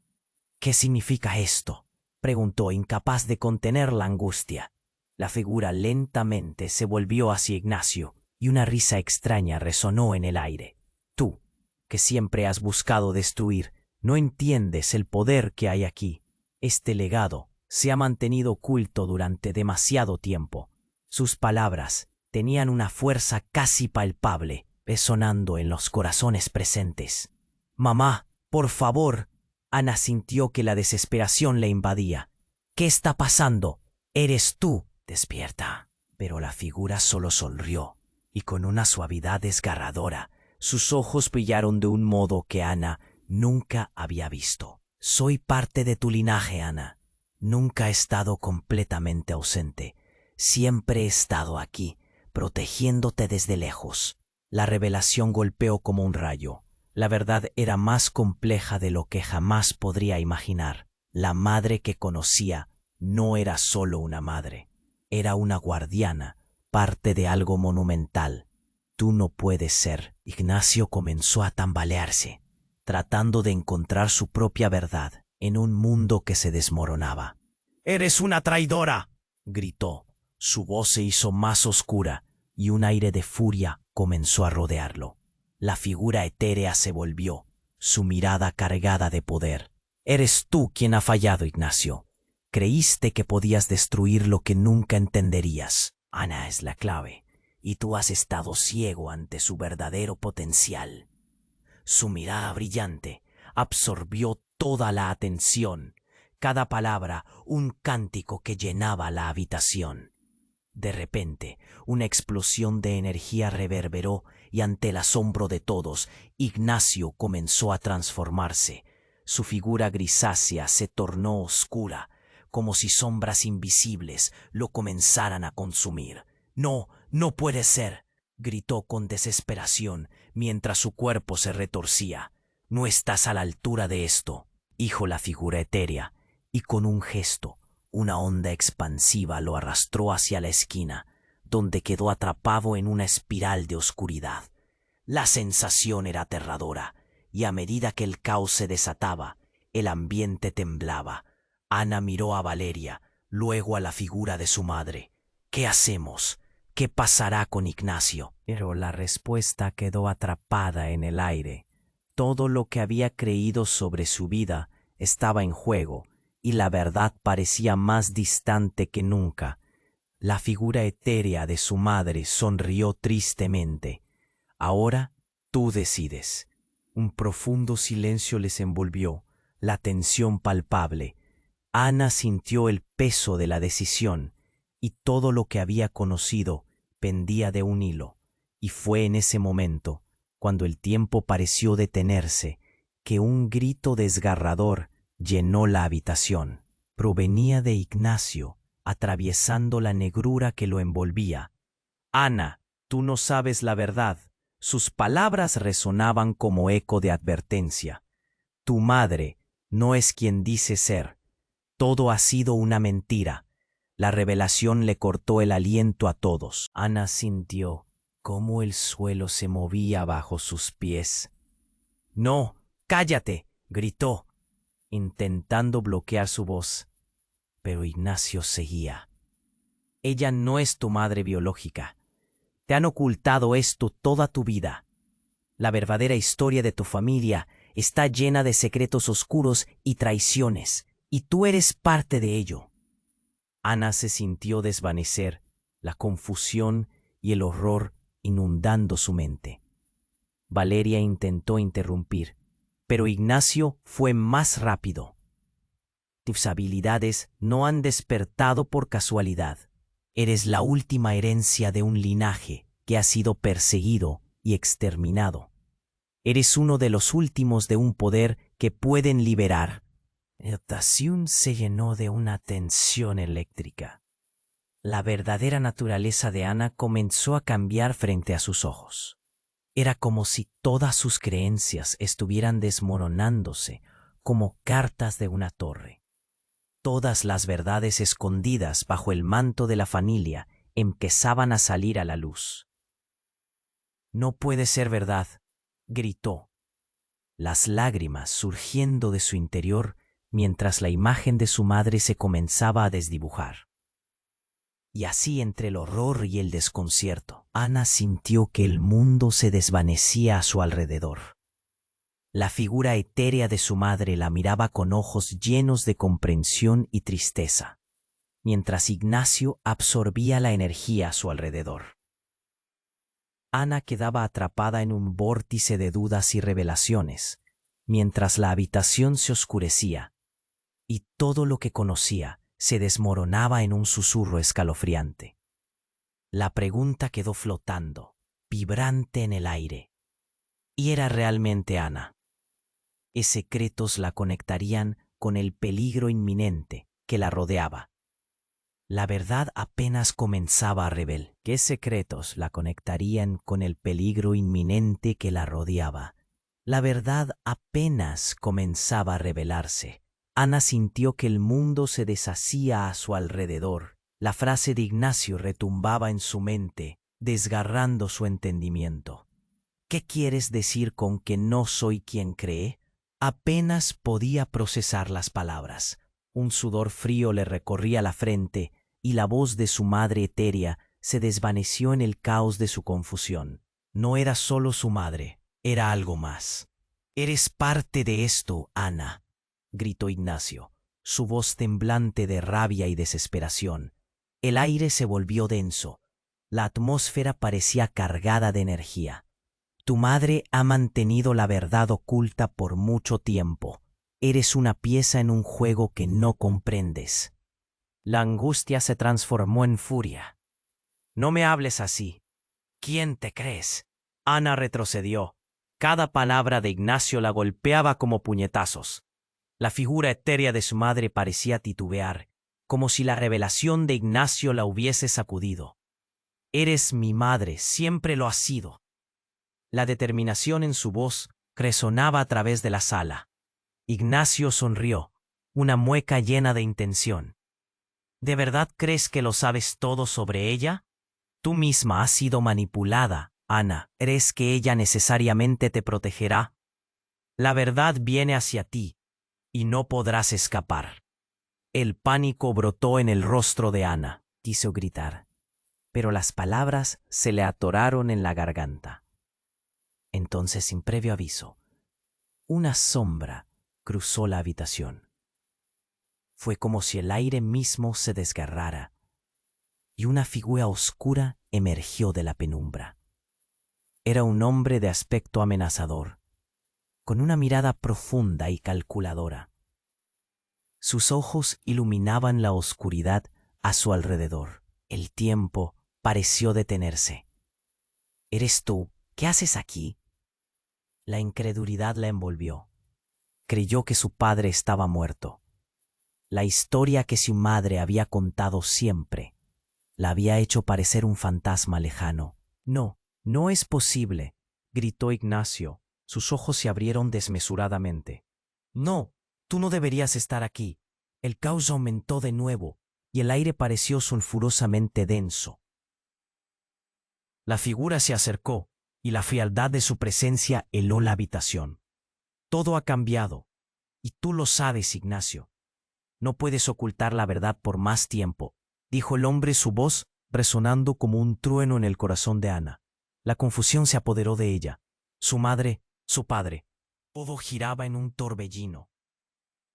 «¿Qué significa esto?», preguntó, incapaz de contener la angustia. La figura lentamente se volvió hacia Ignacio, y una risa extraña resonó en el aire. «Tú, que siempre has buscado destruir, no entiendes el poder que hay aquí. Este legado se ha mantenido oculto durante demasiado tiempo». Sus palabras tenían una fuerza casi palpable, resonando en los corazones presentes. «Mamá, por favor». Ana sintió que la desesperación le invadía. «¿Qué está pasando? Eres tú. Despierta». Pero la figura solo sonrió, y con una suavidad desgarradora, sus ojos brillaron de un modo que Ana nunca había visto. «Soy parte de tu linaje, Ana. Nunca he estado completamente ausente. Siempre he estado aquí, protegiéndote desde lejos». La revelación golpeó como un rayo. La verdad era más compleja de lo que jamás podría imaginar. La madre que conocía No era solo una madre, era una guardiana, parte de algo monumental. Tú no puedes ser. Ignacio comenzó a tambalearse, tratando de encontrar su propia verdad en un mundo que se desmoronaba. «¡Eres una traidora!», gritó. Su voz se hizo más oscura y un aire de furia comenzó a rodearlo. La figura etérea se volvió, su mirada cargada de poder. «Eres tú quien ha fallado, Ignacio. Creíste que podías destruir lo que nunca entenderías. Ana es la clave, y tú has estado ciego ante su verdadero potencial». Su mirada brillante absorbió toda la atención, cada palabra un cántico que llenaba la habitación. De repente, una explosión de energía reverberó y ante el asombro de todos, Ignacio comenzó a transformarse. Su figura grisácea se tornó oscura, como si sombras invisibles lo comenzaran a consumir. «No, no puede ser», gritó con desesperación mientras su cuerpo se retorcía. «No estás a la altura de esto», dijo la figura etérea, y con un gesto, una onda expansiva lo arrastró hacia la esquina, donde quedó atrapado en una espiral de oscuridad. La sensación era aterradora, y a medida que el caos se desataba, el ambiente temblaba. Ana miró a Valeria, luego a la figura de su madre. «¿Qué hacemos? ¿Qué pasará con Ignacio?». Pero la respuesta quedó atrapada en el aire. Todo lo que había creído sobre su vida estaba en juego, y la verdad parecía más distante que nunca. La figura etérea de su madre sonrió tristemente. «Ahora tú decides». Un profundo silencio les envolvió, la tensión palpable. Ana sintió el peso de la decisión, y todo lo que había conocido pendía de un hilo. Y fue en ese momento, cuando el tiempo pareció detenerse, que un grito desgarrador llenó la habitación. Provenía de Ignacio, atravesando la negrura que lo envolvía. «Ana, tú no sabes la verdad». Sus palabras resonaban como eco de advertencia. «Tu madre no es quien dice ser. Todo ha sido una mentira». La revelación le cortó el aliento a todos. Ana sintió cómo el suelo se movía bajo sus pies. «No, cállate», gritó, intentando bloquear su voz. Pero Ignacio seguía. «Ella no es tu madre biológica. Te han ocultado esto toda tu vida. La verdadera historia de tu familia está llena de secretos oscuros y traiciones, y tú eres parte de ello». Ana se sintió desvanecer, la confusión y el horror inundando su mente. Valeria intentó interrumpir, pero Ignacio fue más rápido. «Tus habilidades no han despertado por casualidad. Eres la última herencia de un linaje que ha sido perseguido y exterminado. Eres uno de los últimos de un poder que pueden liberar». La habitación se llenó de una tensión eléctrica. La verdadera naturaleza de Ana comenzó a cambiar frente a sus ojos. Era como si todas sus creencias estuvieran desmoronándose como cartas de una torre. Todas las verdades escondidas bajo el manto de la familia empezaban a salir a la luz. «No puede ser verdad», gritó, las lágrimas surgiendo de su interior mientras la imagen de su madre se comenzaba a desdibujar. Y así, entre el horror y el desconcierto, Ana sintió que el mundo se desvanecía a su alrededor. La figura etérea de su madre la miraba con ojos llenos de comprensión y tristeza, mientras Ignacio absorbía la energía a su alrededor. Ana quedaba atrapada en un vórtice de dudas y revelaciones, mientras la habitación se oscurecía, y todo lo que conocía se desmoronaba en un susurro escalofriante. La pregunta quedó flotando, vibrante en el aire. ¿Y era realmente Ana? ¿Qué secretos la conectarían con el peligro inminente que la rodeaba? La verdad apenas comenzaba a revelar. ¿Qué secretos la conectarían con el peligro inminente que la rodeaba? La verdad apenas comenzaba a revelarse Ana sintió que el mundo se deshacía a su alrededor. La frase de Ignacio retumbaba en su mente, desgarrando su entendimiento. ¿Qué quieres decir con que no soy quien cree? Apenas podía procesar las palabras. Un sudor frío le recorría la frente y la voz de su madre etérea se desvaneció en el caos de su confusión. No era solo su madre, era algo más. «Eres parte de esto, Ana», gritó Ignacio, su voz temblante de rabia y desesperación. El aire se volvió denso. La atmósfera parecía cargada de energía. Tu madre ha mantenido la verdad oculta por mucho tiempo. Eres una pieza en un juego que no comprendes. La angustia se transformó en furia. «No me hables así. ¿Quién te crees?» Ana retrocedió. Cada palabra de Ignacio la golpeaba como puñetazos. La figura etérea de su madre parecía titubear, como si la revelación de Ignacio la hubiese sacudido. «Eres mi madre, siempre lo has sido». La determinación en su voz resonaba a través de la sala. Ignacio sonrió, una mueca llena de intención. «¿De verdad crees que lo sabes todo sobre ella? Tú misma has sido manipulada, Ana. ¿Crees que ella necesariamente te protegerá? La verdad viene hacia ti, y no podrás escapar». El pánico brotó en el rostro de Ana. Quiso gritar, pero las palabras se le atoraron en la garganta. Entonces, sin previo aviso, una sombra cruzó la habitación. Fue como si el aire mismo se desgarrara, y una figura oscura emergió de la penumbra. Era un hombre de aspecto amenazador, con una mirada profunda y calculadora. Sus ojos iluminaban la oscuridad a su alrededor. El tiempo pareció detenerse. «¿Eres tú? ¿Qué haces aquí?» La incredulidad la envolvió. Creyó que su padre estaba muerto. La historia que su madre había contado siempre la había hecho parecer un fantasma lejano. «No, no es posible», gritó Ignacio. Sus ojos se abrieron desmesuradamente. «No, tú no deberías estar aquí». El caos aumentó de nuevo y el aire pareció sulfurosamente denso. La figura se acercó y la frialdad de su presencia heló la habitación. «Todo ha cambiado, y tú lo sabes, Ignacio. No puedes ocultar la verdad por más tiempo», dijo el hombre, su voz resonando como un trueno en el corazón de Ana. La confusión se apoderó de ella. Su madre, su padre, todo giraba en un torbellino.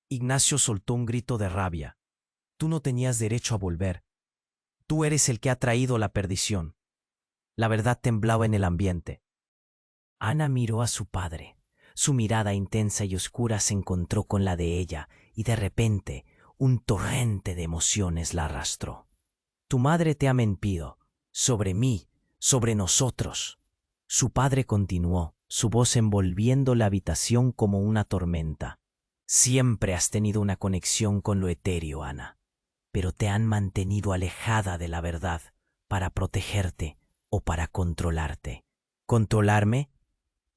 Ignacio soltó un grito de rabia. «Tú no tenías derecho a volver. Tú eres el que ha traído la perdición». La verdad temblaba en el ambiente. Ana miró a su padre. Su mirada intensa y oscura se encontró con la de ella, y de repente un torrente de emociones la arrastró. «Tu madre te ha mentido, sobre mí, sobre nosotros». Su padre continuó, su voz envolviendo la habitación como una tormenta. «Siempre has tenido una conexión con lo etéreo, Ana, pero te han mantenido alejada de la verdad para protegerte o para controlarte». «¿Controlarme?».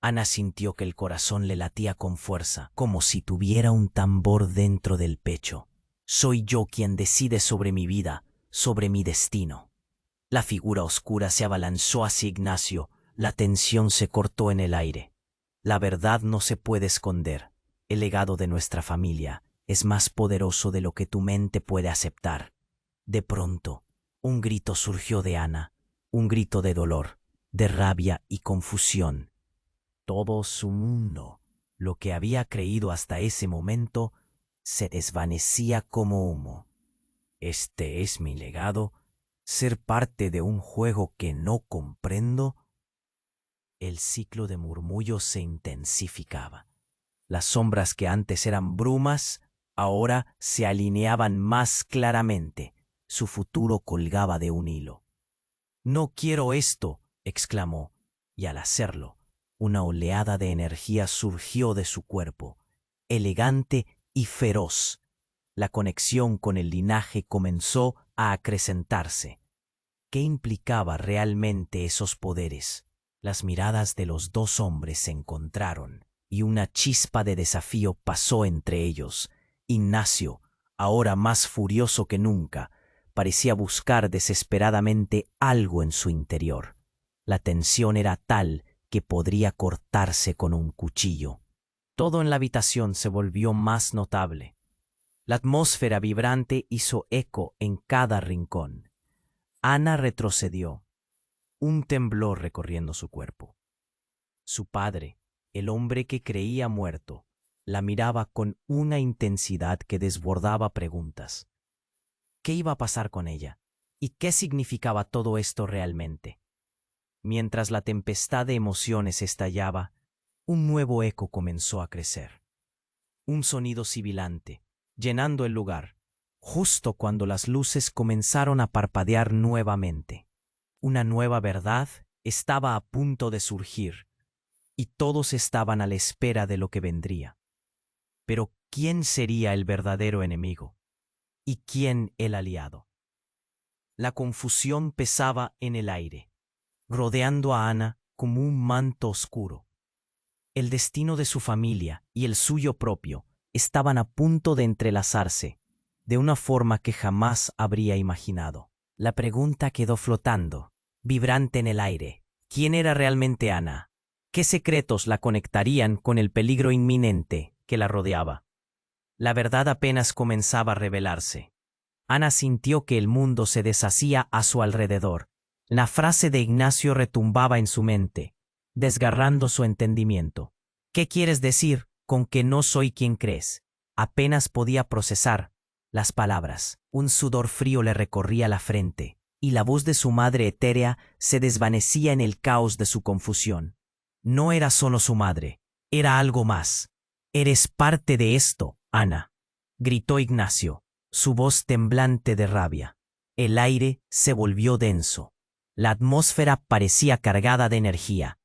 Ana sintió que el corazón le latía con fuerza, como si tuviera un tambor dentro del pecho. «Soy yo quien decide sobre mi vida, sobre mi destino». La figura oscura se abalanzó hacia Ignacio. La tensión se cortó en el aire. «La verdad no se puede esconder. El legado de nuestra familia es más poderoso de lo que tu mente puede aceptar». De pronto, un grito surgió de Ana, un grito de dolor, de rabia y confusión. Todo su mundo, lo que había creído hasta ese momento, se desvanecía como humo. «¿Este es mi legado? ¿Ser parte de un juego que no comprendo?». El ciclo de murmullos se intensificaba. Las sombras que antes eran brumas, ahora se alineaban más claramente. Su futuro colgaba de un hilo. «No quiero esto», exclamó, y al hacerlo, una oleada de energía surgió de su cuerpo, elegante y feroz. La conexión con el linaje comenzó a acrecentarse. ¿Qué implicaba realmente esos poderes? Las miradas de los dos hombres se encontraron, y una chispa de desafío pasó entre ellos. Ignacio, ahora más furioso que nunca, parecía buscar desesperadamente algo en su interior. La tensión era tal que podría cortarse con un cuchillo. Todo en la habitación se volvió más notable. La atmósfera vibrante hizo eco en cada rincón. Ana retrocedió, un temblor recorriendo su cuerpo. Su padre, el hombre que creía muerto, la miraba con una intensidad que desbordaba preguntas. ¿Qué iba a pasar con ella? ¿Y qué significaba todo esto realmente? Mientras la tempestad de emociones estallaba, un nuevo eco comenzó a crecer. Un sonido sibilante, llenando el lugar, justo cuando las luces comenzaron a parpadear nuevamente. Una nueva verdad estaba a punto de surgir, y todos estaban a la espera de lo que vendría. Pero ¿quién sería el verdadero enemigo? ¿Y quién el aliado? La confusión pesaba en el aire, rodeando a Ana como un manto oscuro. El destino de su familia y el suyo propio estaban a punto de entrelazarse de una forma que jamás habría imaginado. La pregunta quedó flotando, vibrante en el aire. ¿Quién era realmente Ana? ¿Qué secretos la conectarían con el peligro inminente que la rodeaba? La verdad apenas comenzaba a revelarse. Ana sintió que el mundo se deshacía a su alrededor. La frase de Ignacio retumbaba en su mente, desgarrando su entendimiento. ¿Qué quieres decir con que no soy quien crees? Apenas podía procesar las palabras. Un sudor frío le recorría la frente, y la voz de su madre etérea se desvanecía en el caos de su confusión. No era solo su madre, era algo más. Eres parte de esto, Ana, gritó Ignacio, su voz temblante de rabia. El aire se volvió denso. La atmósfera parecía cargada de energía.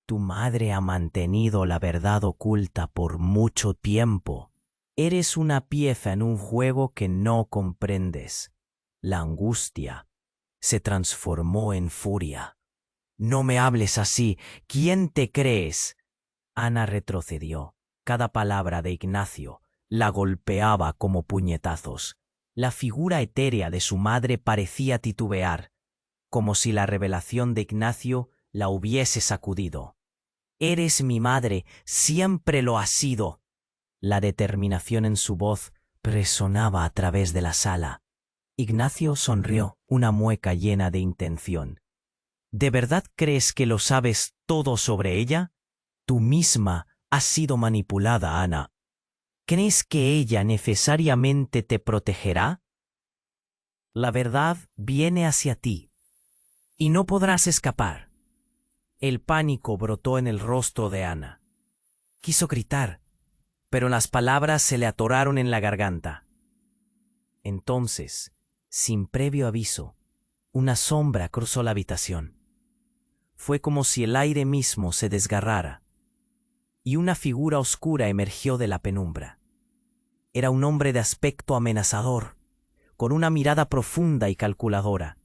Tu madre ha mantenido la verdad oculta por mucho tiempo. Eres una pieza en un juego que no comprendes. La angustia se transformó en furia. No me hables así. ¿Quién te crees? Ana retrocedió. Cada palabra de Ignacio la golpeaba como puñetazos. La figura etérea de su madre parecía titubear, como si la revelación de Ignacio la hubiese sacudido. Eres mi madre, siempre lo has sido. La determinación en su voz resonaba a través de la sala. Ignacio sonrió, una mueca llena de intención. ¿De verdad crees que lo sabes todo sobre ella? Tú misma has sido manipulada, Ana. ¿Crees que ella necesariamente te protegerá? La verdad viene hacia ti, y no podrás escapar. El pánico brotó en el rostro de Ana. Quiso gritar, pero las palabras se le atoraron en la garganta. Entonces, sin previo aviso, una sombra cruzó la habitación. Fue como si el aire mismo se desgarrara, y una figura oscura emergió de la penumbra. Era un hombre de aspecto amenazador, con una mirada profunda y calculadora.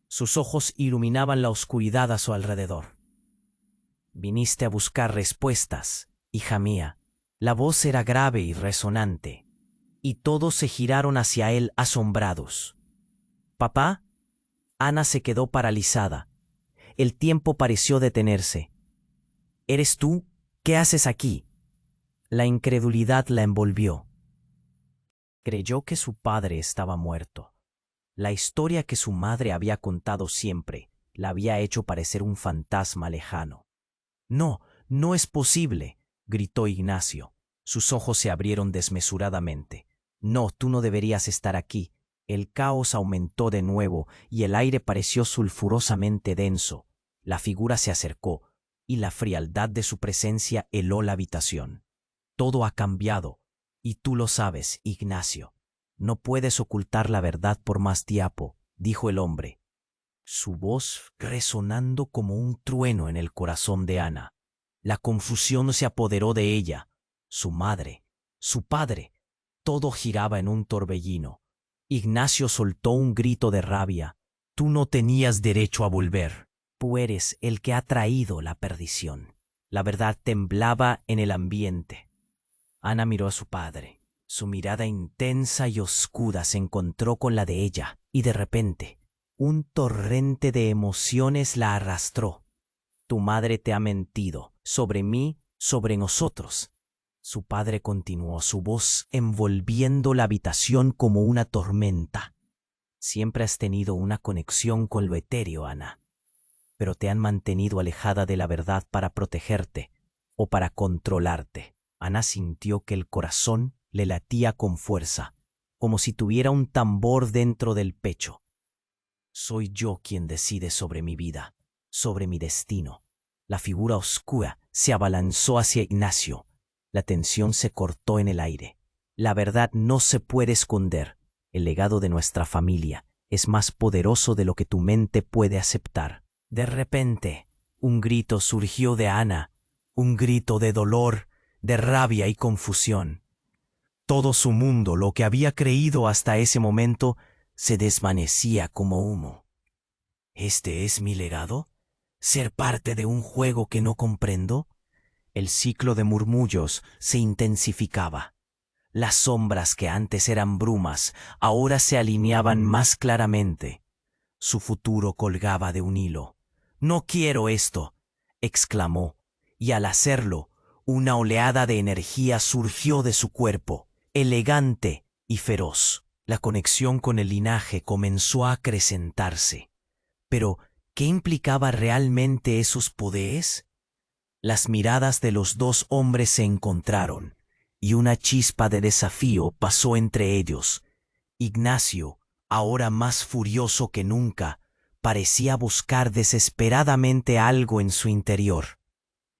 Sus ojos iluminaban la oscuridad a su alrededor. Viniste a buscar respuestas, hija mía. La voz era grave y resonante, y todos se giraron hacia él asombrados. ¿Papá? Ana se quedó paralizada. El tiempo pareció detenerse. ¿Eres tú? ¿Qué haces aquí? La incredulidad la envolvió. Creyó que su padre estaba muerto. La historia que su madre había contado siempre la había hecho parecer un fantasma lejano. No, no es posible, gritó Ignacio. Sus ojos se abrieron desmesuradamente. No, tú no deberías estar aquí. El caos aumentó de nuevo y el aire pareció sulfurosamente denso. La figura se acercó y la frialdad de su presencia heló la habitación. Todo ha cambiado, y tú lo sabes, Ignacio. No puedes ocultar la verdad por más tiempo, dijo el hombre, su voz resonando como un trueno en el corazón de Ana. La confusión se apoderó de ella. Su madre, su padre, todo giraba en un torbellino. Ignacio soltó un grito de rabia. Tú no tenías derecho a volver. Tú eres el que ha traído la perdición. La verdad temblaba en el ambiente. Ana miró a su padre. Su mirada intensa y oscura se encontró con la de ella, y de repente, un torrente de emociones la arrastró. Tu madre te ha mentido, sobre mí, sobre nosotros. Su padre continuó, su voz envolviendo la habitación como una tormenta. Siempre has tenido una conexión con lo etéreo, Ana, pero te han mantenido alejada de la verdad para protegerte o para controlarte. Ana sintió que el corazón le latía con fuerza, como si tuviera un tambor dentro del pecho. Soy yo quien decide sobre mi vida, sobre mi destino. La figura oscura se abalanzó hacia Ignacio. La tensión se cortó en el aire. La verdad no se puede esconder. El legado de nuestra familia es más poderoso de lo que tu mente puede aceptar. De repente, un grito surgió de Ana, un grito de dolor, de rabia y confusión. Todo su mundo, lo que había creído hasta ese momento, se desvanecía como humo. ¿Este es mi legado? ¿Ser parte de un juego que no comprendo? El ciclo de murmullos se intensificaba. Las sombras que antes eran brumas ahora se alineaban más claramente. Su futuro colgaba de un hilo. «No quiero esto», exclamó, y al hacerlo, una oleada de energía surgió de su cuerpo, elegante y feroz. La conexión con el linaje comenzó a acrecentarse. Pero, ¿qué implicaba realmente esos poderes? Las miradas de los dos hombres se encontraron, y una chispa de desafío pasó entre ellos. Ignacio, ahora más furioso que nunca, parecía buscar desesperadamente algo en su interior.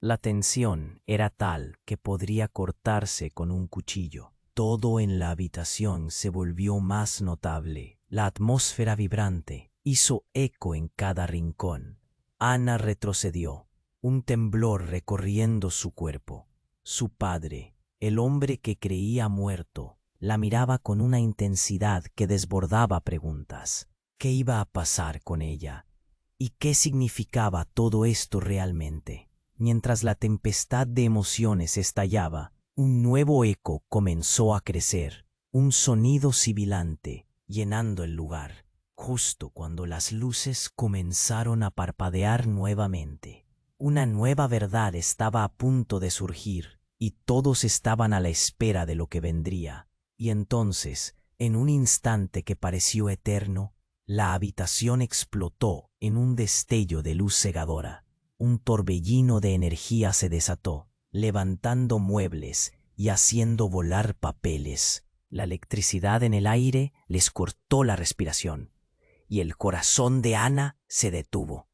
La tensión era tal que podría cortarse con un cuchillo. Todo en la habitación se volvió más notable. La atmósfera vibrante hizo eco en cada rincón. Ana retrocedió, un temblor recorriendo su cuerpo. Su padre, el hombre que creía muerto, la miraba con una intensidad que desbordaba preguntas. ¿Qué iba a pasar con ella? ¿Y qué significaba todo esto realmente? Mientras la tempestad de emociones estallaba, un nuevo eco comenzó a crecer, un sonido sibilante, llenando el lugar, justo cuando las luces comenzaron a parpadear nuevamente. Una nueva verdad estaba a punto de surgir, y todos estaban a la espera de lo que vendría. Y entonces, en un instante que pareció eterno, la habitación explotó en un destello de luz cegadora. Un torbellino de energía se desató, levantando muebles y haciendo volar papeles. La electricidad en el aire les cortó la respiración, y el corazón de Ana se detuvo.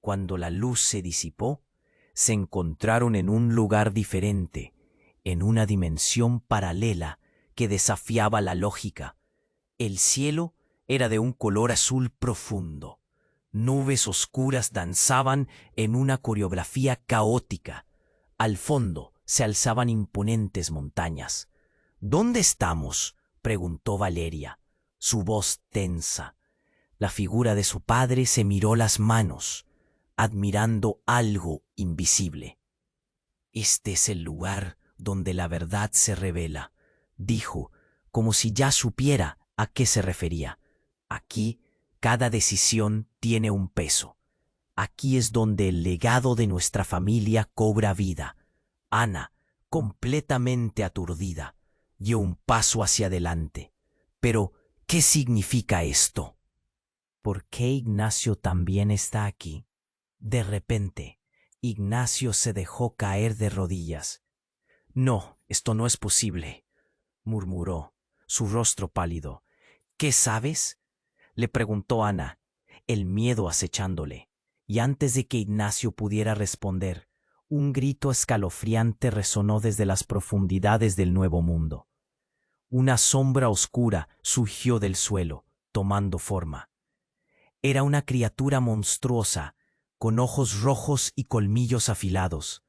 Cuando la luz se disipó, se encontraron en un lugar diferente, en una dimensión paralela que desafiaba la lógica. El cielo era de un color azul profundo. Nubes oscuras danzaban en una coreografía caótica. Al fondo se alzaban imponentes montañas. «¿Dónde estamos?», preguntó Valeria, su voz tensa. La figura de su padre se miró las manos, admirando algo invisible. «Este es el lugar donde la verdad se revela», dijo, como si ya supiera a qué se refería. «Aquí cada decisión tiene un peso. Aquí es donde el legado de nuestra familia cobra vida». Ana, completamente aturdida, dio un paso hacia adelante. «Pero, ¿qué significa esto? ¿Por qué Ignacio también está aquí?». De repente, Ignacio se dejó caer de rodillas. «No, esto no es posible», murmuró, su rostro pálido. «¿Qué sabes?», le preguntó Ana, el miedo acechándole, y antes de que Ignacio pudiera responder, un grito escalofriante resonó desde las profundidades del Nuevo Mundo. Una sombra oscura surgió del suelo, tomando forma. Era una criatura monstruosa, con ojos rojos y colmillos afilados.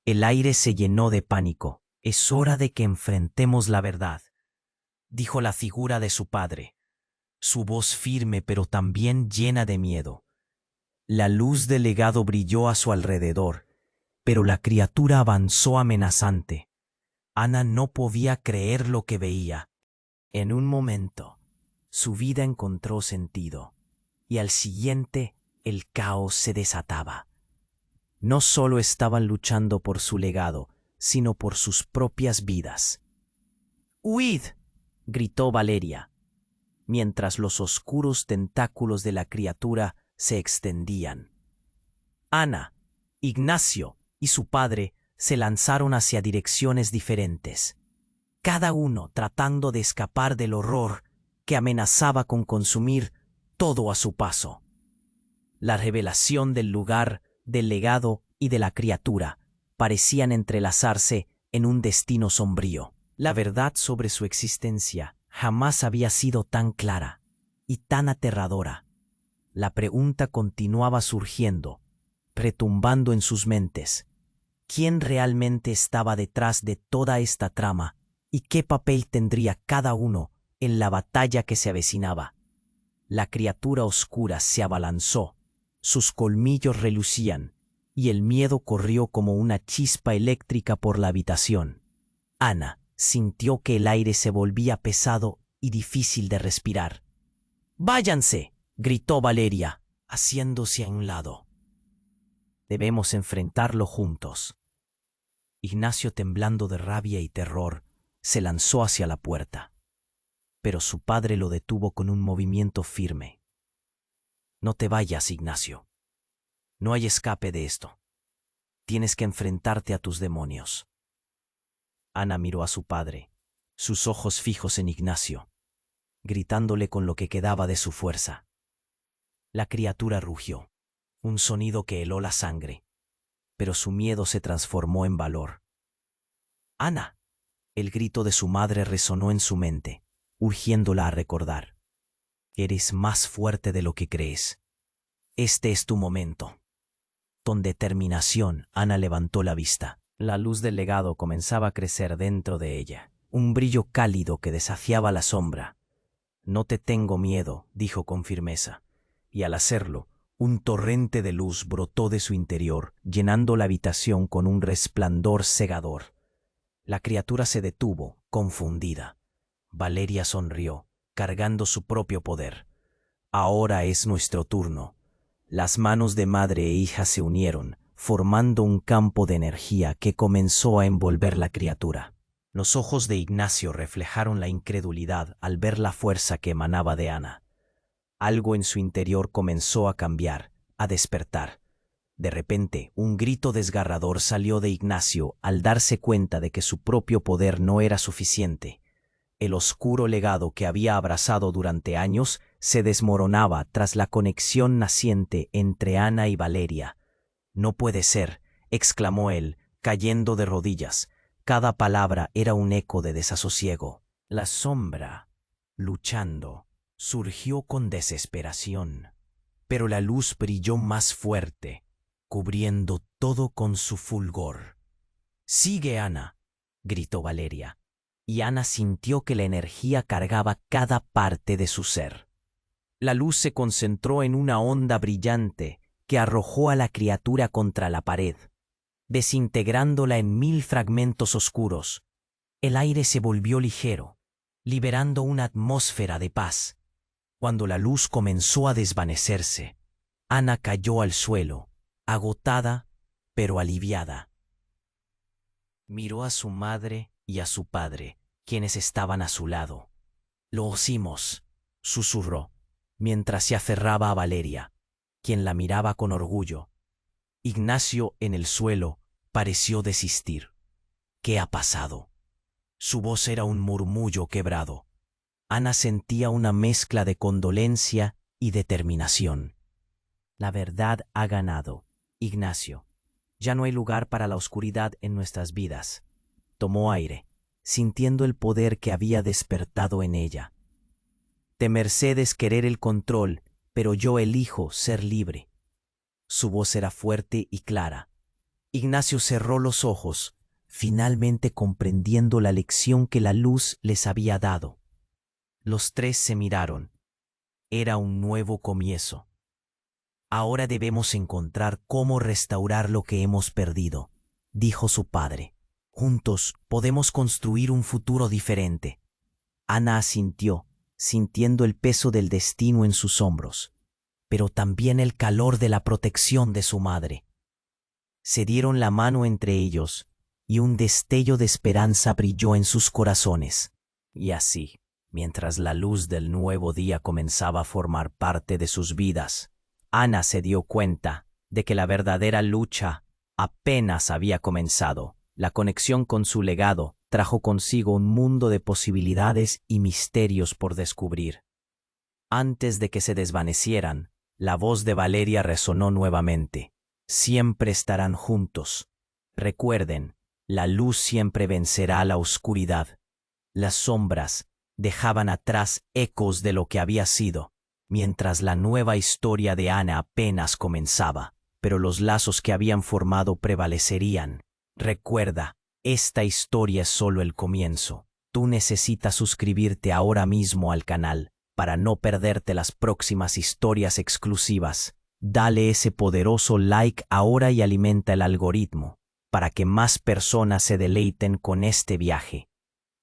El aire se llenó de pánico. «Es hora de que enfrentemos la verdad», dijo la figura de su padre, su voz firme pero también llena de miedo. La luz del legado brilló a su alrededor, pero la criatura avanzó amenazante. Ana no podía creer lo que veía. En un momento, su vida encontró sentido, y al siguiente, el caos se desataba. No solo estaban luchando por su legado, sino por sus propias vidas. ¡Huid!, gritó Valeria, mientras los oscuros tentáculos de la criatura se extendían. Ana, Ignacio y su padre se lanzaron hacia direcciones diferentes, cada uno tratando de escapar del horror que amenazaba con consumir todo a su paso. La revelación del lugar, del legado y de la criatura parecían entrelazarse en un destino sombrío. La verdad sobre su existencia jamás había sido tan clara y tan aterradora. La pregunta continuaba surgiendo, retumbando en sus mentes. ¿Quién realmente estaba detrás de toda esta trama y qué papel tendría cada uno en la batalla que se avecinaba? La criatura oscura se abalanzó, sus colmillos relucían y el miedo corrió como una chispa eléctrica por la habitación. Ana sintió que el aire se volvía pesado y difícil de respirar. ¡Váyanse!, gritó Valeria, haciéndose a un lado. Debemos enfrentarlo juntos. Ignacio, temblando de rabia y terror, se lanzó hacia la puerta, pero su padre lo detuvo con un movimiento firme. No te vayas, Ignacio. No hay escape de esto. Tienes que enfrentarte a tus demonios. Ana miró a su padre, sus ojos fijos en Ignacio, gritándole con lo que quedaba de su fuerza. La criatura rugió, un sonido que heló la sangre, pero su miedo se transformó en valor. ¡Ana! El grito de su madre resonó en su mente, urgiéndola a recordar. Eres más fuerte de lo que crees. Este es tu momento. Con determinación, Ana levantó la vista. La luz del legado comenzaba a crecer dentro de ella, un brillo cálido que desafiaba la sombra. No te tengo miedo, dijo con firmeza, y al hacerlo, un torrente de luz brotó de su interior, llenando la habitación con un resplandor cegador. La criatura se detuvo, confundida. Valeria sonrió, cargando su propio poder. Ahora es nuestro turno. Las manos de madre e hija se unieron, formando un campo de energía que comenzó a envolver la criatura. Los ojos de Ignacio reflejaron la incredulidad al ver la fuerza que emanaba de Ana. Algo en su interior comenzó a cambiar, a despertar. De repente, un grito desgarrador salió de Ignacio al darse cuenta de que su propio poder no era suficiente. El oscuro legado que había abrazado durante años se desmoronaba tras la conexión naciente entre Ana y Valeria. «No puede ser», exclamó él, cayendo de rodillas. Cada palabra era un eco de desasosiego. La sombra, luchando, surgió con desesperación. Pero la luz brilló más fuerte, cubriendo todo con su fulgor. «¡Sigue, Ana!», gritó Valeria, y Ana sintió que la energía cargaba cada parte de su ser. La luz se concentró en una onda brillante que arrojó a la criatura contra la pared, desintegrándola en 1000 fragmentos oscuros. El aire se volvió ligero, liberando una atmósfera de paz. Cuando la luz comenzó a desvanecerse, Ana cayó al suelo, agotada pero aliviada. Miró a su madre y a su padre, quienes estaban a su lado. «Lo hicimos», susurró, mientras se aferraba a Valeria, quien la miraba con orgullo. Ignacio, en el suelo, pareció desistir. «¿Qué ha pasado?». Su voz era un murmullo quebrado. Ana sentía una mezcla de condolencia y determinación. «La verdad ha ganado, Ignacio. Ya no hay lugar para la oscuridad en nuestras vidas». Tomó aire, sintiendo el poder que había despertado en ella. «Te mercedes querer el control, pero yo elijo ser libre». Su voz era fuerte y clara. Ignacio cerró los ojos, finalmente comprendiendo la lección que la luz les había dado. Los tres se miraron. Era un nuevo comienzo. «Ahora debemos encontrar cómo restaurar lo que hemos perdido», dijo su padre. Juntos podemos construir un futuro diferente. Ana asintió, sintiendo el peso del destino en sus hombros, pero también el calor de la protección de su madre. Se dieron la mano entre ellos, y un destello de esperanza brilló en sus corazones. Y así, mientras la luz del nuevo día comenzaba a formar parte de sus vidas, Ana se dio cuenta de que la verdadera lucha apenas había comenzado. La conexión con su legado trajo consigo un mundo de posibilidades y misterios por descubrir. Antes de que se desvanecieran, la voz de Valeria resonó nuevamente. Siempre estarán juntos. Recuerden, la luz siempre vencerá a la oscuridad. Las sombras dejaban atrás ecos de lo que había sido, mientras la nueva historia de Ana apenas comenzaba, pero los lazos que habían formado prevalecerían. Recuerda, esta historia es solo el comienzo. Tú necesitas suscribirte ahora mismo al canal para no perderte las próximas historias exclusivas. Dale ese poderoso like ahora y alimenta el algoritmo para que más personas se deleiten con este viaje.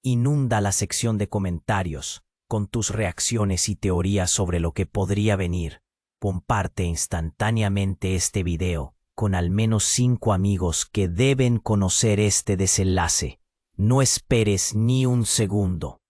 Inunda la sección de comentarios con tus reacciones y teorías sobre lo que podría venir. Comparte instantáneamente este video con al menos 5 amigos que deben conocer este desenlace. No esperes ni un segundo.